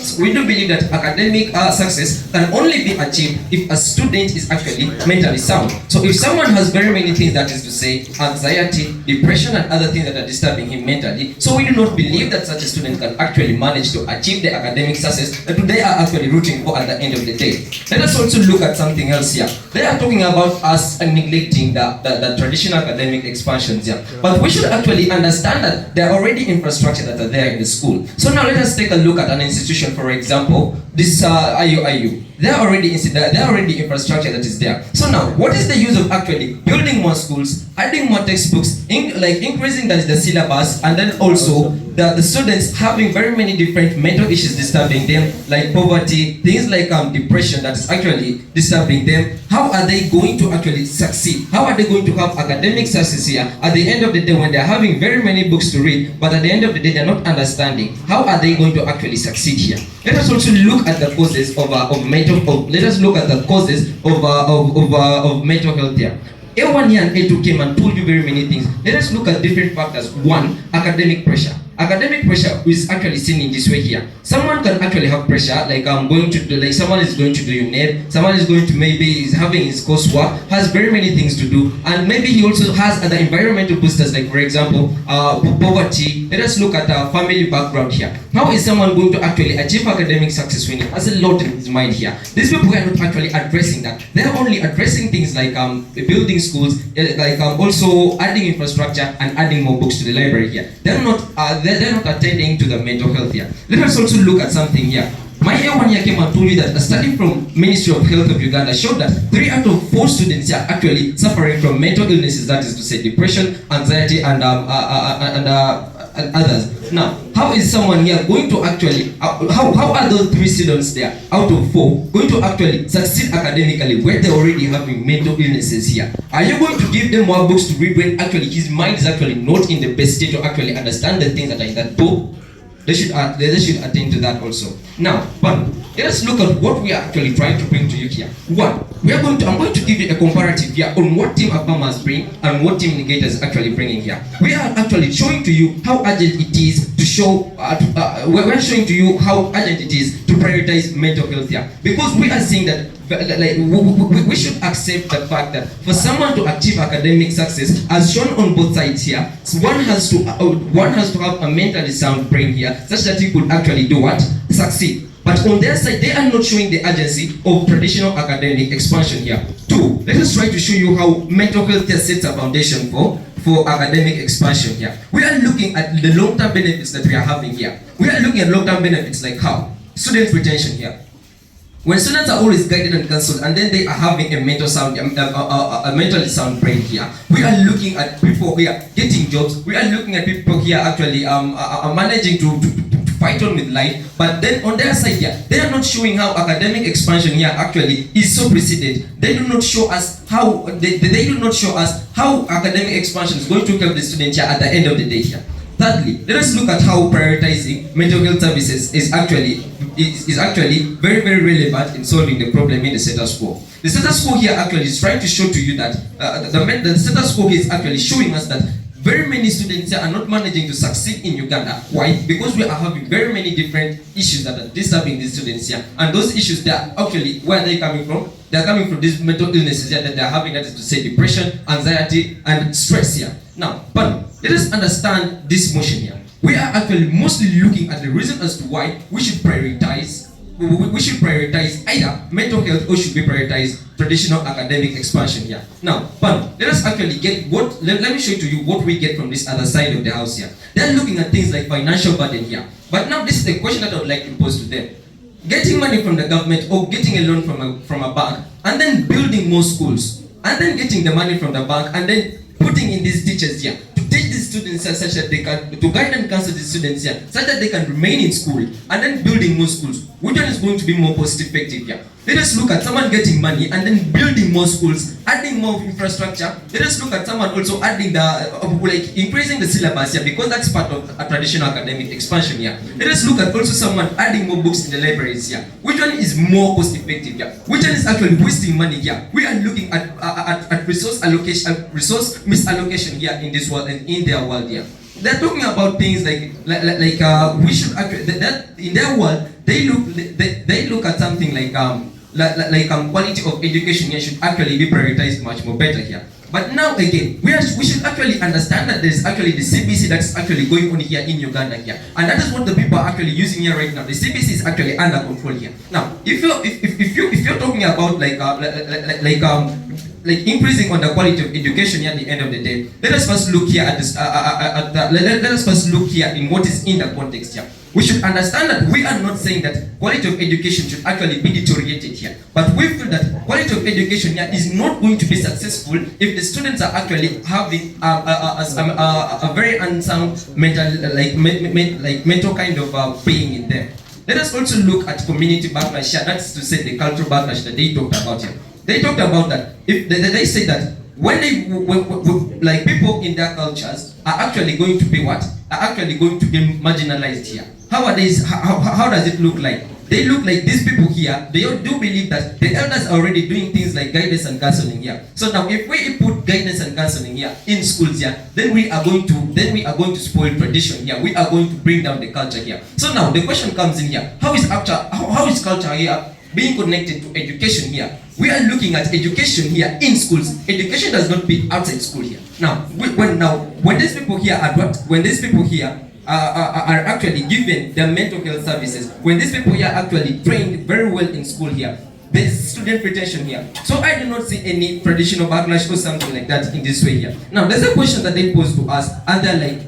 success can only be achieved if a student is actually mentally sound. So if someone has very many things, that is to say anxiety, depression and other things that are disturbing him mentally, so we do not believe that such a student can actually manage to achieve the academic success that they are actually rooting for at the end of the day. Let us also look at something else here. They are talking about us neglecting the traditional academic expansions here. But we should actually understand that there are already infrastructure that are there in the school. So now let us take a look at an institution, for example, this IUIU. There are already infrastructure that is there. So now, what is the use of actually building more schools, adding more textbooks, increasing the syllabus, and then also the students having very many different mental issues disturbing them, like poverty, things like depression that is actually disturbing them. How are they going to actually succeed? How are they going to have academic success here at the end of the day when they're having very many books to read, but at the end of the day they're not understanding? How are they going to actually succeed here? Let us also look at the causes of mental health. Let us look at the causes of mental health here. A1 here and A2 came and told you very many things. Let us look at different factors. One, academic pressure. Academic pressure is actually seen in this way here. Someone can actually have pressure, like someone is going to do UNED, someone is going to maybe is having his coursework, has very many things to do, and maybe he also has other environmental boosters, like for example, poverty. Let us look at our family background here. How is someone going to actually achieve academic success when he has a lot in his mind here? These people are not actually addressing that. They are only addressing things like building schools, also adding infrastructure and adding more books to the library here. They're not attending to the mental health here. Let us also look at something here. My A1 here came and told you that a study from Ministry of Health of Uganda showed that 3 out of 4 students here are actually suffering from mental illnesses, that is to say depression, anxiety, and others. Now, how is someone here going to actually, how are those 3 students there out of 4 going to actually succeed academically when they're already having mental illnesses here? Are you going to give them more books to read when actually his mind is actually not in the best state to actually understand the things that are in that book? They should attend to that also. Now, let us look at what we are actually trying to bring to you here. One, I'm going to give you a comparative here on what Team Akbamas bring and what Team Negator is actually bringing here. We are actually showing to you how urgent it is to show. We're showing to you how urgent it is to prioritize mental health here, because we are seeing that we should accept the fact that for someone to achieve academic success, as shown on both sides here, one has to have a mentally sound brain here, such that he could actually do what? Succeed. But on their side, they are not showing the urgency of traditional academic expansion here. 2, let us try to show you how mental health care sets a foundation for academic expansion here. We are looking at the long-term benefits that we are having here. We are looking at long-term benefits like how? Student retention here. When students are always guided and counseled, and then they are having a mentally sound brain here, we are looking at people here getting jobs. We are looking at people here actually managing to fight on with life. But then on their side here, they are not showing how academic expansion here actually is so preceded. They do not show us how academic expansion is going to help the student here at the end of the day here. Thirdly, let us look at how prioritizing mental health services is actually very, very relevant in solving the problem in the status quo. The status quo here actually is trying to show to you that the status quo is actually showing us that very many students here are not managing to succeed in Uganda. Why? Because we are having very many different issues that are disturbing these students here. And those issues, they are actually, where are they coming from? They are coming from these mental illnesses here that they are having, that is to say depression, anxiety, and stress here. Now, but let us understand this motion here. We are actually mostly looking at the reason as to why we should prioritize either mental health or should we prioritize traditional academic expansion here. Now, but let us actually get let me show to you what we get from this other side of the house here. They're looking at things like financial burden here. But now this is the question that I would like to pose to them. Getting money from the government or getting a loan from a bank and then building more schools and then getting the money from the bank and then putting in these teachers here to teach these students here such that they can, to guide and counsel the students here, such that they can remain in school, and then building more schools. Which one is going to be more cost effective here? Let us look at someone getting money and then building more schools, adding more infrastructure. Let us look at someone also adding the, like increasing the syllabus here, because that's part of a traditional academic expansion here. Let us look at also someone adding more books in the libraries here. Which one is more cost effective here? Which one is actually wasting money here? We are looking at resource allocation, resource misallocation here in this world and in their world here. They're talking about things like we should actually, that in their world they look at something like quality of education here should actually be prioritized much more better here. But now again, we should actually understand that there's actually the CBC that's actually going on here in Uganda here, and that is what the people are actually using here right now. The CBC is actually under control here. Now, if you're talking about like increasing on the quality of education here at the end of the day, let us first look here at this. Let us first look here in what is in the context here. We should understand that we are not saying that quality of education should actually be deteriorated here, but we feel that quality of education here is not going to be successful if the students are actually having a very unsound mental kind of being in there. Let us also look at community backlash here. That's to say the cultural backlash that they talked about here. They talked about that if they say that when like people in their cultures are actually going to be what? Are actually going to be marginalized here. How does it look like? They look like these people here, they do believe that the elders are already doing things like guidance and counseling here. So now if we put guidance and counseling here in schools here, then we are going to spoil tradition here. We are going to bring down the culture here. So now the question comes in here. How is culture here being connected to education here? We are looking at education here in schools. Education does not be outside school here. Now, when these people here are actually given the mental health services, when these people here are actually trained very well in school here, there is student retention here. So I do not see any traditional backlash or something like that in this way here. Now, there's a question that they posed to us, and they're like,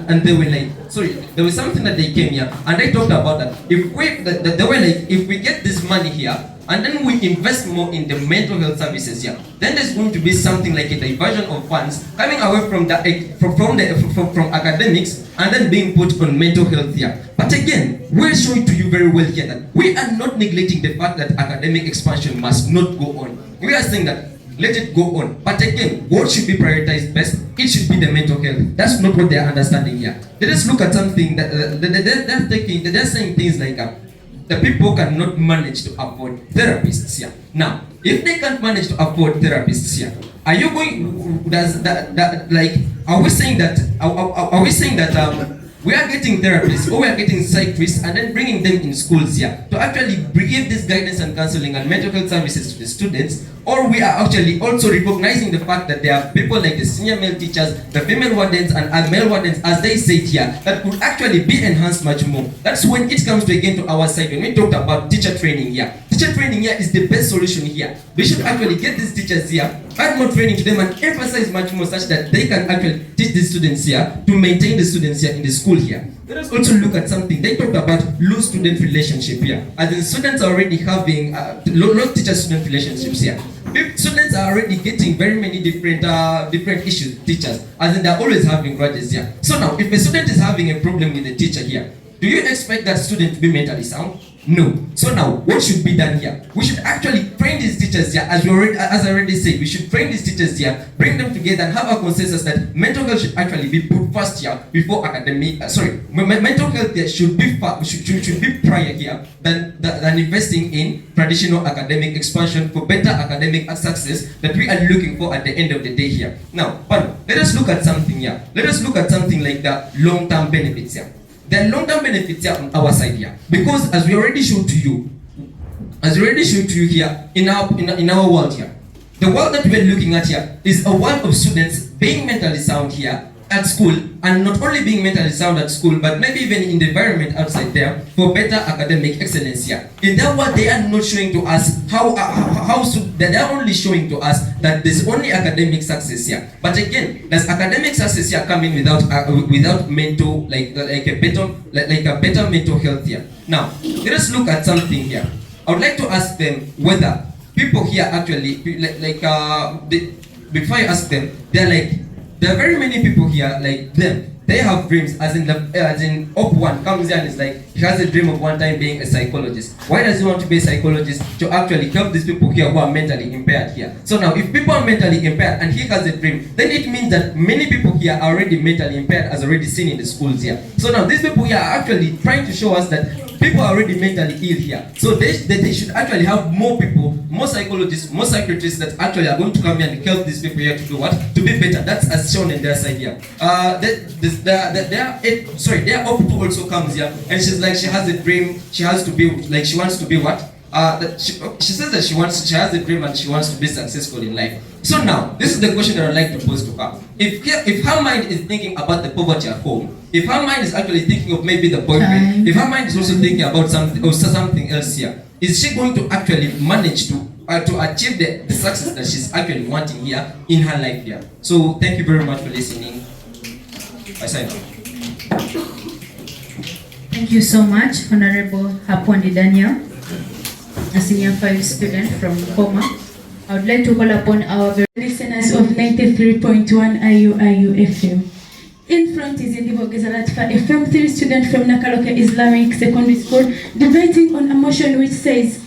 and they were like, sorry, there was something that they came here, and they talked about that. They were like, if we get this money here, and then we invest more in the mental health services here, then there's going to be something like a diversion of funds coming away from academics and then being put on mental health here. But again, we're showing to you very well here that we are not neglecting the fact that academic expansion must not go on. We are saying that let it go on. But again, what should be prioritized best? It should be the mental health. That's not what they're understanding here. Let us look at something that they're saying things like the people cannot manage to afford therapists here. Now, if they can't manage to afford therapists here, are you going? Are we saying that we are getting therapists or we are getting psychiatrists and then bringing them in schools here to actually give this guidance and counseling and mental health services to the students? Or we are actually also recognizing the fact that there are people like the senior male teachers, the female wardens and male wardens, as they say here, that could actually be enhanced much more. That's when it comes to our side. When we talked about teacher training here, teacher training here is the best solution here. We should actually get these teachers here, add more training to them and emphasize much more such that they can actually teach the students here to maintain the students here in the school here. Let us also look at something. They talked about low student relationship here. As the students are already having low teacher-student relationships here. If students are already getting very many different issues with teachers, as in they're always having grudges here. So now, if a student is having a problem with the teacher here, do you expect that student to be mentally sound? No. So now, what should be done here? We should actually train these teachers here, as I already said. We should train these teachers here, bring them together, and have a consensus that mental health should actually be put first here before academic. Mental health here should be prior here than investing in traditional academic expansion for better academic success that we are looking for at the end of the day here. Now, let us look at something here. Let us look at something like the long-term benefits here. There are long-term benefits here on our side here, because as we already showed to you here in our world here, the world that we are looking at here is a world of students being mentally sound here at school, and not only being mentally sound at school, but maybe even in the environment outside there for better academic excellence here. In that world, they are not showing to us they are only showing to us that there's only academic success here. But again, does academic success here coming without mental a better mental health here? Now, let us look at something here. I would like to ask them whether people here actually before I ask them, they're like, there are very many people here like them. They have dreams, as in Op 1 comes here and is like, he has a dream of one time being a psychologist. Why does he want to be a psychologist? To actually help these people here who are mentally impaired here. So now, if people are mentally impaired and he has a dream, then it means that many people here are already mentally impaired, as already seen in the schools here. So now, these people here are actually trying to show us that people are already mentally ill here. So they should actually have more people, more psychologists, more psychiatrists that actually are going to come here and help these people here to do what? To be better. That's as shown in their side here. Their Op 2 also comes here, and she's like, she has a dream, she has to be, like, she wants to be what? She says that she has a dream and she wants to be successful in life. So now, this is the question that I'd like to pose to her. If her mind is thinking about the poverty at home, if her mind is actually thinking of maybe the boyfriend, if her mind is also thinking about something else here, is she going to actually manage to achieve the success that she's actually wanting here in her life here? So thank you very much for listening. I sign off. Thank you so much, Honorable Hapondi Daniel, a senior 5 student from Nkoma. I would like to call upon our listeners of 93.1 IUIU Fm. In front is Indivo Gezalatfa, a Form 3 student from Nakaloke Islamic Secondary School, debating on a motion which says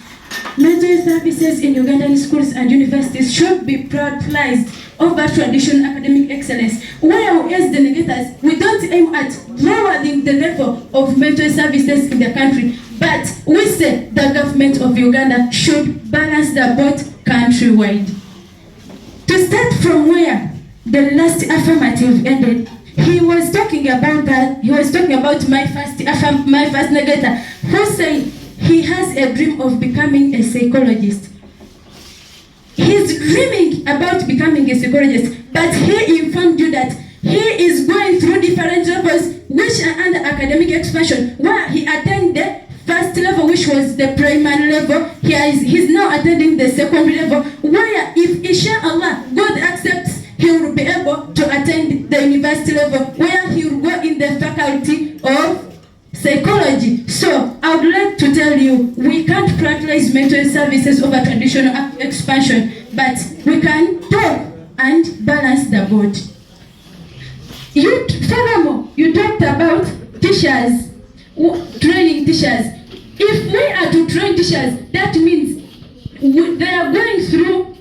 mental services in Ugandan schools and universities should be prioritized over traditional academic excellence. While as the negators, we don't aim at lowering the level of mental services in the country, but we say the government of Uganda should balance the both countrywide. To start from where the last affirmative ended, he was talking about my first negator, who said he has a dream of becoming a psychologist. He's dreaming about becoming a psychologist, but he informed you that he is going through different levels which are under academic expansion, where he attained the first level, which was the primary level. He's now attending the secondary level, where if inshallah God accepts, he will be able to attend the university level, where he will go in the faculty of psychology. So I would like to tell you, we can't prioritize mental services over traditional expansion, but we can talk and balance the board. Furthermore, you talked about teachers, training teachers. If we are to train teachers, that means they are going through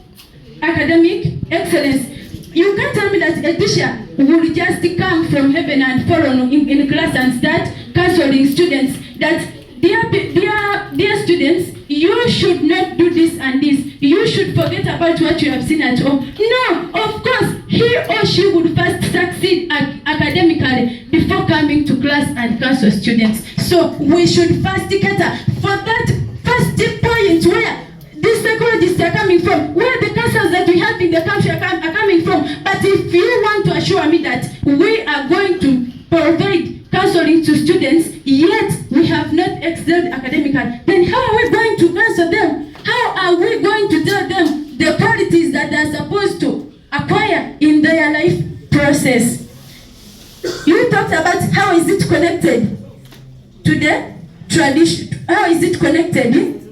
academic excellence. You can't tell me that a teacher will just come from heaven and fall in class and start counseling students that dear students, you should not do this and this. You should forget about what you have seen at home. No, of course, he or she would first succeed academically before coming to class and counsel students. So we should first cater for that first point where these psychologists are coming from, where the counselors that we have in the country are coming from. But if you want to assure me that we are going to provide counseling to students, yet we have not excelled academically, then how are we going to counsel them? How are we going to tell them the qualities that they are supposed to acquire in their life process? You talked about how is it connected to the tradition, how is it connected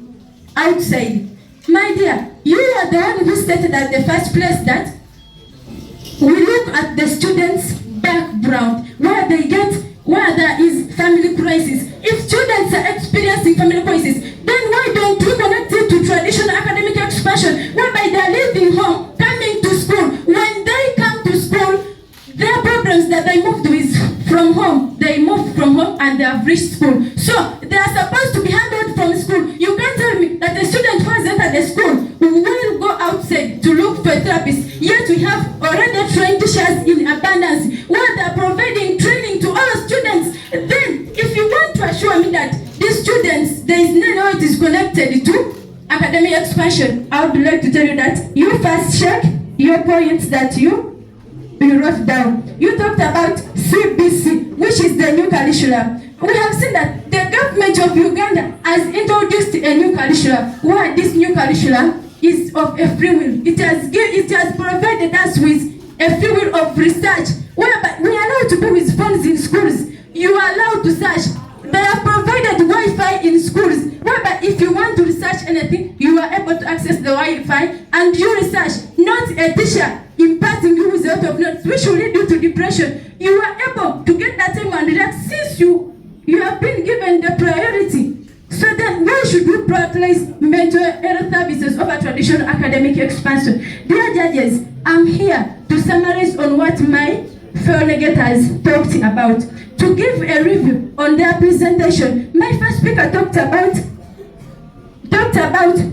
outside. My dear, you are the one who stated at the first place that we look at the students' background, where there is family crisis. If students are experiencing family crisis, then why don't we connect it to traditional academic expansion, whereby they are leaving home, coming to school. When they come to school, their problems that they moved with from home, they moved from home and they have reached school. So they are supposed to be handled from school. You can't tell me that the student who has entered the school will go outside to look for a therapist, yet we have already trained teachers in abundance, where they are providing training to all students. Then, if you want to assure me that these students, there is no way it is connected to academic expansion, I would like to tell you that you first check your points that you wrote down. You talked about CBC, which is the new curriculum. We have seen that the government of Uganda has introduced a new curriculum, where this new curriculum is of a free will. It has provided us with a free will of research, whereby we are allowed to be with phones in schools. You are allowed to search. They have provided Wi-Fi in schools, whereby if you want to research anything, you are able to access the Wi-Fi and you research. Not a teacher imparting you without of notice, which will lead you to depression. You are able to get that time and relax since you have been given the priority. So then why should we prioritize mental health services over traditional academic expansion? Dear judges, I'm here to summarize on what my fellow negators talked about. To give a review on their presentation, my first speaker talked about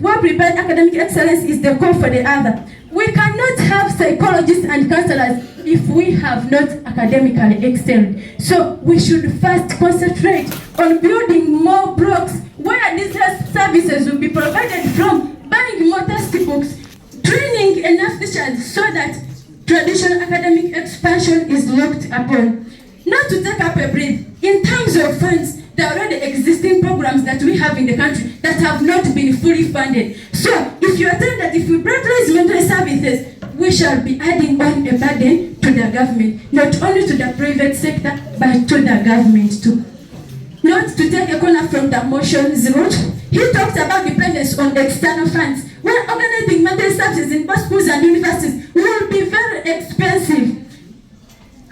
what prepared academic excellence is the call for the other. We cannot have psychologists and counselors if we have not academically excelled. So we should first concentrate on building more blocks where these services will be provided from buying more textbooks, training enough teachers so that traditional academic expansion is looked upon. Not to take up a breath, in terms of funds, there are already existing programs that we have in the country that have not been fully funded. So, if you attend that if we prioritize mental services, we shall be adding on a burden to the government, not only to the private sector, but to the government too. Not to take a corner from the motion's route, he talked about dependence on external funds, where organizing mental services in both schools and universities will be very expensive.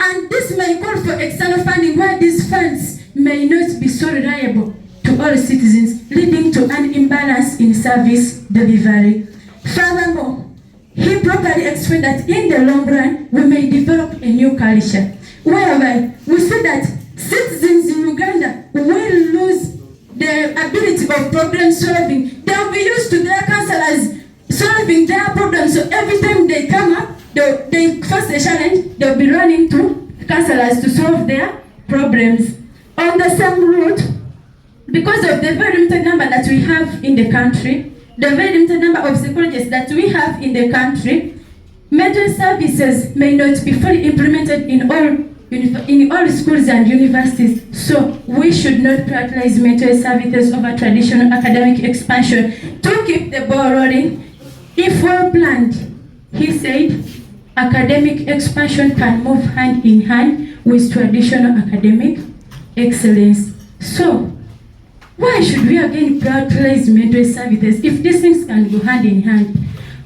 And this may call for external funding where these funds may not be so reliable to all citizens, leading to an imbalance in service delivery. Furthermore, he properly explained that in the long run, we may develop a new culture, whereby we see that citizens in Uganda will lose the ability of problem solving. They will be used to their counselors solving their problems, so every time they come up, they face a challenge, they'll be running to counselors to solve their problems. On the same route, because of the very limited number that we have in the country, the very limited number of psychologists that we have in the country, mental services may not be fully implemented in all schools and universities. So we should not prioritize mental services over traditional academic expansion. To keep the ball rolling, if well planned, he said, academic expansion can move hand in hand with traditional academic excellence. So, why should we again prioritize mental services if these things can go hand in hand?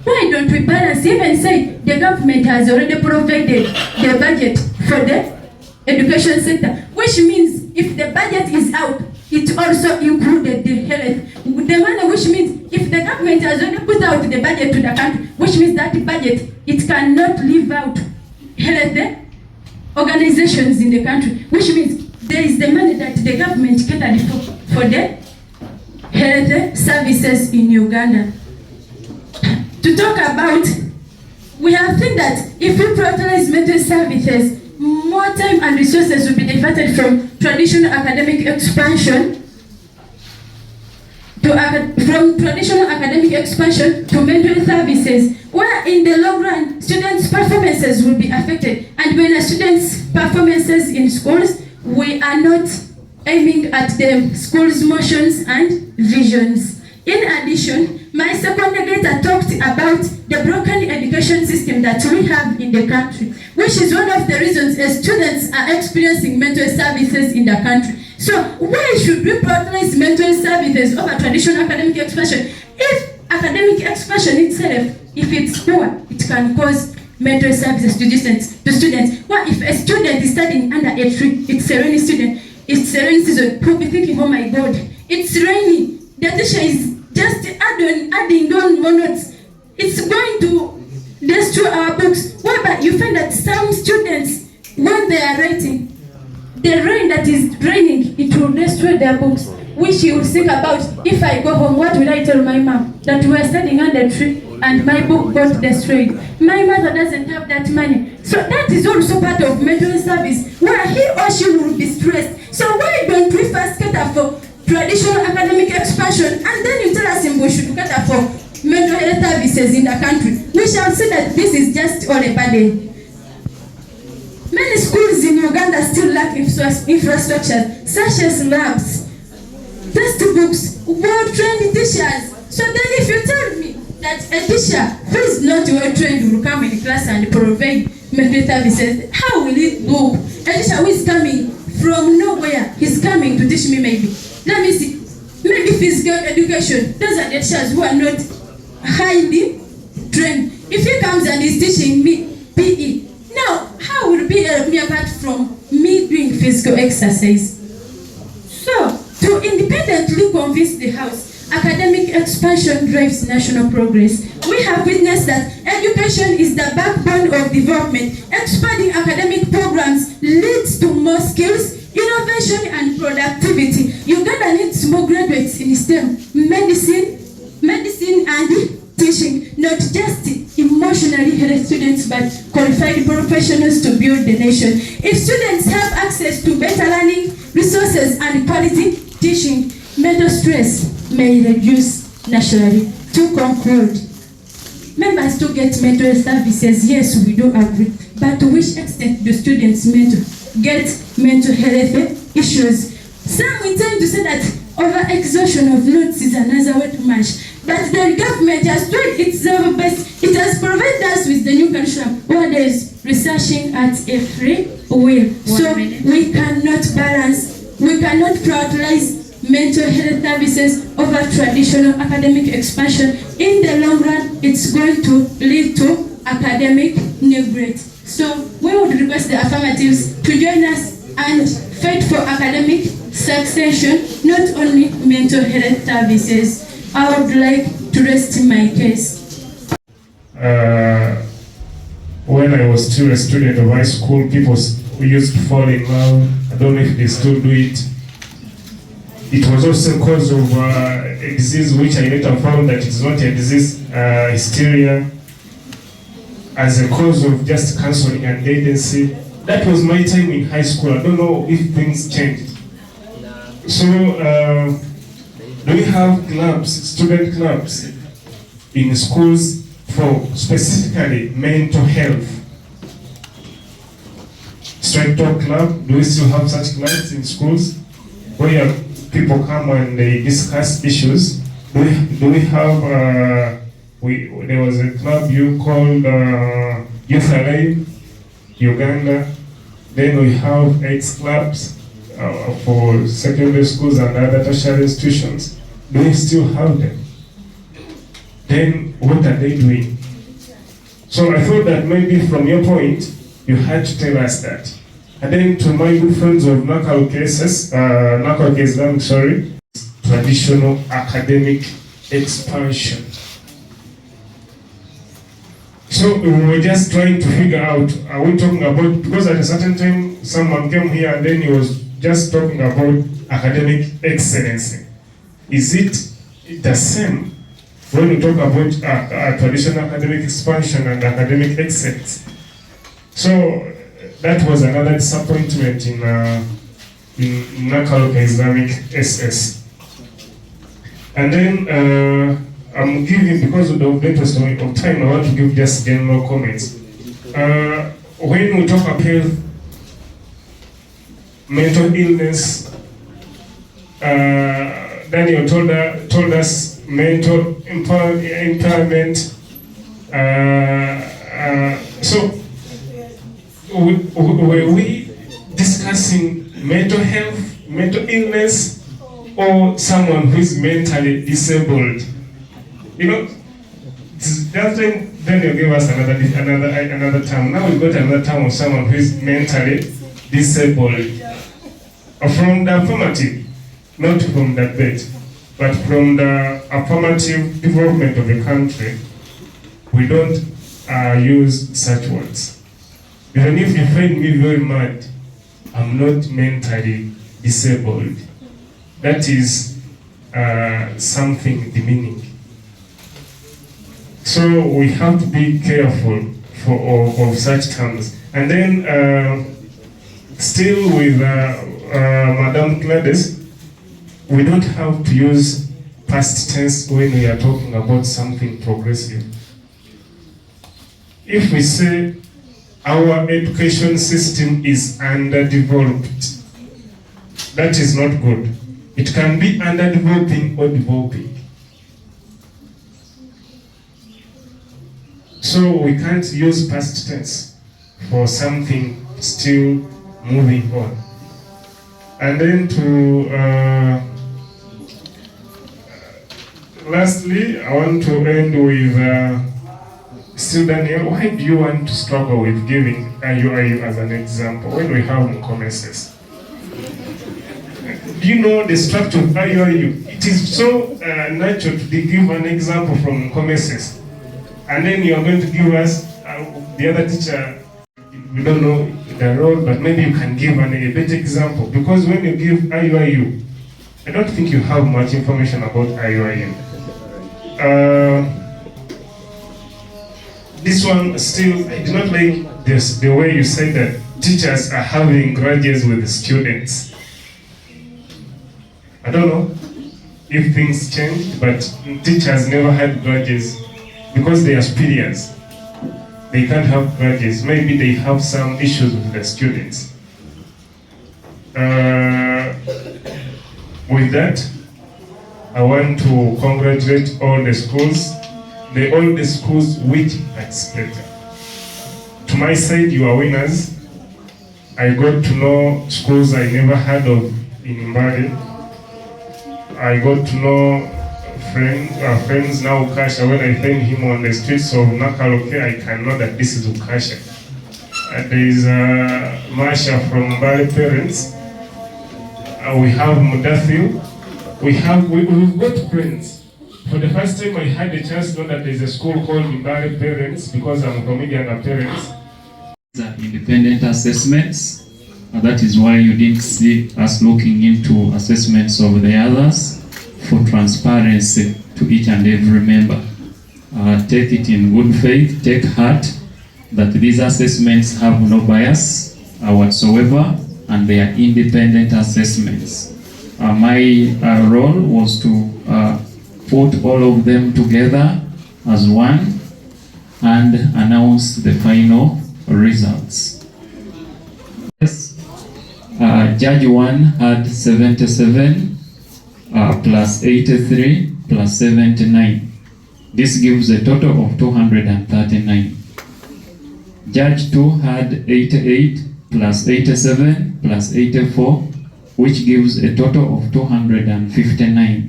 Why don't we balance? Even say the government has already provided the budget for the education sector, which means if the budget is out, it also included the health. The money, which means if the government has already put out the budget to the country, which means that budget, it cannot leave out health organizations in the country, which means there is the money that the government catered for the health services in Uganda. To talk about, we have seen that if we prioritize mental services, more time and resources will be diverted from traditional academic expansion to mental services, where in the long run, students' performances will be affected. And when a student's performances in schools, we are not aiming at the school's motions and visions. In addition, my second negator talked about the broken education system that we have in the country, which is one of the reasons students are experiencing mental services in the country. So why should we prioritize mental services over traditional academic expansion? If academic expansion itself, if it's poor, it can cause mental services to students. Well, if a student is studying under a tree, it's a rainy season, he'll be thinking, oh my God, it's rainy. The teacher is just adding on more notes. It's going to destroy our books. Whereby you find that some students, when they are writing, the rain that is raining, it will destroy their books, which you will think about. If I go home, what will I tell my mom? That we are studying under a tree and my book got destroyed. My mother doesn't have that money. So that is also part of mental service, where he or she will be stressed. So why don't we first cater for traditional academic expansion, and then you tell us we should cater for mental health services in the country? We shall see that this is just all a burden. Many schools in Uganda still lack infrastructure, such as labs, textbooks, well-trained teachers. So then if you tell me that a teacher who is not well-trained will come in class and provide mental services, how will it go? A teacher who is coming from nowhere, he's coming to teach me maybe. Let me see. Maybe physical education. Those are the teachers who are not highly trained. If he comes and is teaching me PE. Now, how will PE help me apart from me doing physical exercise? So, to independently convince the House, academic expansion drives national progress. We have witnessed that education is the backbone of development. Expanding academic programs leads to more skills, innovation, and productivity. Uganda needs more graduates in STEM, medicine, and teaching, not just emotionally healthy students, but qualified professionals to build the nation. If students have access to better learning resources and quality teaching, mental stress may reduce naturally. To conclude, members do get mental services. Yes, we do agree. But to which extent do students get mental health issues? Some intend to say that over-exhaustion of notes is another way to manage. But the government has tried its best. It has provided us with the new curriculum where there is researching at a free will. So we cannot prioritize mental health services over traditional academic expansion. In the long run, it's going to lead to academic neglect. So we would request the affirmatives to join us and fight for academic succession, not only mental health services. I would like to rest my case. When I was still a student of high school, people used to fall in love. I don't know if they still do it. It was also because of a disease which I later found that it's not a disease, hysteria, as a cause of just counseling and guidance. That was my time in high school. I don't know if things changed. So, do we have clubs, student clubs in schools for specifically mental health? Straight Talk Club, do we still have such clubs in schools where people come and they discuss issues? Do we have, there was a club you called Youth Alive, Uganda. Then we have 8 clubs for secondary schools and other tertiary institutions. Do we still have them? Then what are they doing? So I thought that maybe from your point, you had to tell us that. And then to my good friends of Nakaloke Islamic, traditional academic expansion. So we were just trying to figure out, are we talking about, because at a certain time someone came here and then he was just talking about academic excellence. Is it the same when we talk about traditional academic expansion and academic excellence? So that was another disappointment in Nakaloke Islamic SS. And then I'm giving, because of the interest of time, I want to give just general comments. When we talk about health, mental illness, Daniel told us mental impairment. So were we discussing mental health, mental illness, or someone who is mentally disabled? You know, that time Daniel gave us another term. Now we've got another term of someone who is mentally disabled. From the affirmative, not from the debate, but from the affirmative development of the country, we don't use such words. Even if you find me very mad, I'm not mentally disabled. That is something demeaning. So we have to be careful of such terms. And then still with Madam Gladys, we don't have to use past tense when we are talking about something progressive. If we say our education system is underdeveloped, that is not good. It can be underdeveloping or developing. So we can't use past tense for something still moving on. And then to lastly, I want to end with Still, Daniel, why do you want to struggle with giving IUIU as an example when we have Nkoma SS? Do you know the structure of IUIU? It is so natural to give an example from Nkoma SS. And then you are going to give us, the other teacher, we don't know the role, but maybe you can give a better example. Because when you give IUIU, I don't think you have much information about IUIU. This one still, I do not like this, the way you say that teachers are having grudges with the students. I don't know if things changed, but teachers never had grudges because they are superiors. They can't have grudges. Maybe they have some issues with the students. With that, I want to congratulate all the schools, all the schools which participated. To my side, you are winners. I got to know schools I never heard of in Mbale. I got to know friends now Ukasha. When I find him on the streets of Nakaloke, I can know that this is Ukasha. There is Masha from Mbale parents. We have Mudathil. We've got friends. For the first time, I had a chance to know that there's a school called Mbale Parents because I'm from Indiana Parents. Independent assessments. That is why you didn't see us looking into assessments of the others for transparency to each and every member. Take it in good faith, take heart that these assessments have no bias whatsoever and they are independent assessments. My role was to put all of them together as one and announce the final results. Yes. Judge 1 had 77 plus 83 plus 79. This gives a total of 239. Judge 2 had 88 plus 87 plus 84, which gives a total of 259.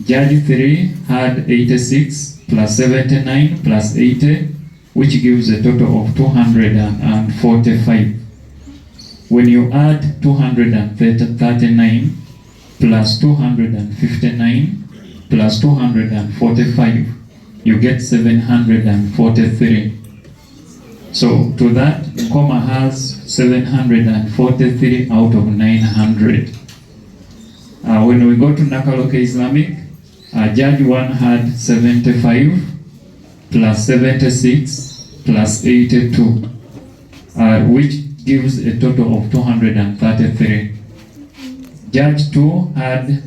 Judge 3 had 86 plus 79 plus 80, which gives a total of 245. When you add 239 plus 259 plus 245, you get 743. So to that, Nkoma has 743 out of 900. When we go to Nakaloke Islamic, Judge 1 had 75 plus 76 plus 82, which gives a total of 233. Judge 2 had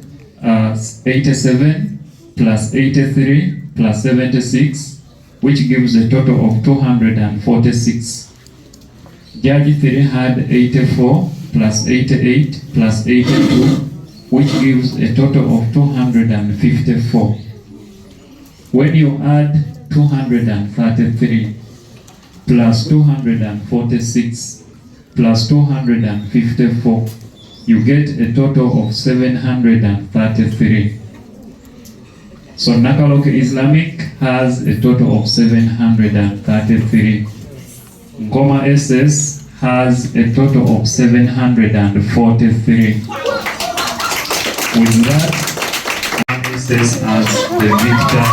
87 plus 83 plus 76, which gives a total of 246. Judge 3 had 84 plus 88 plus 82, which gives a total of 254. When you add 233 plus 246 plus 254, you get a total of 733. So Nakaloke Islamic has a total of 733. Nkoma SS has a total of 743. With that, SS as the victor.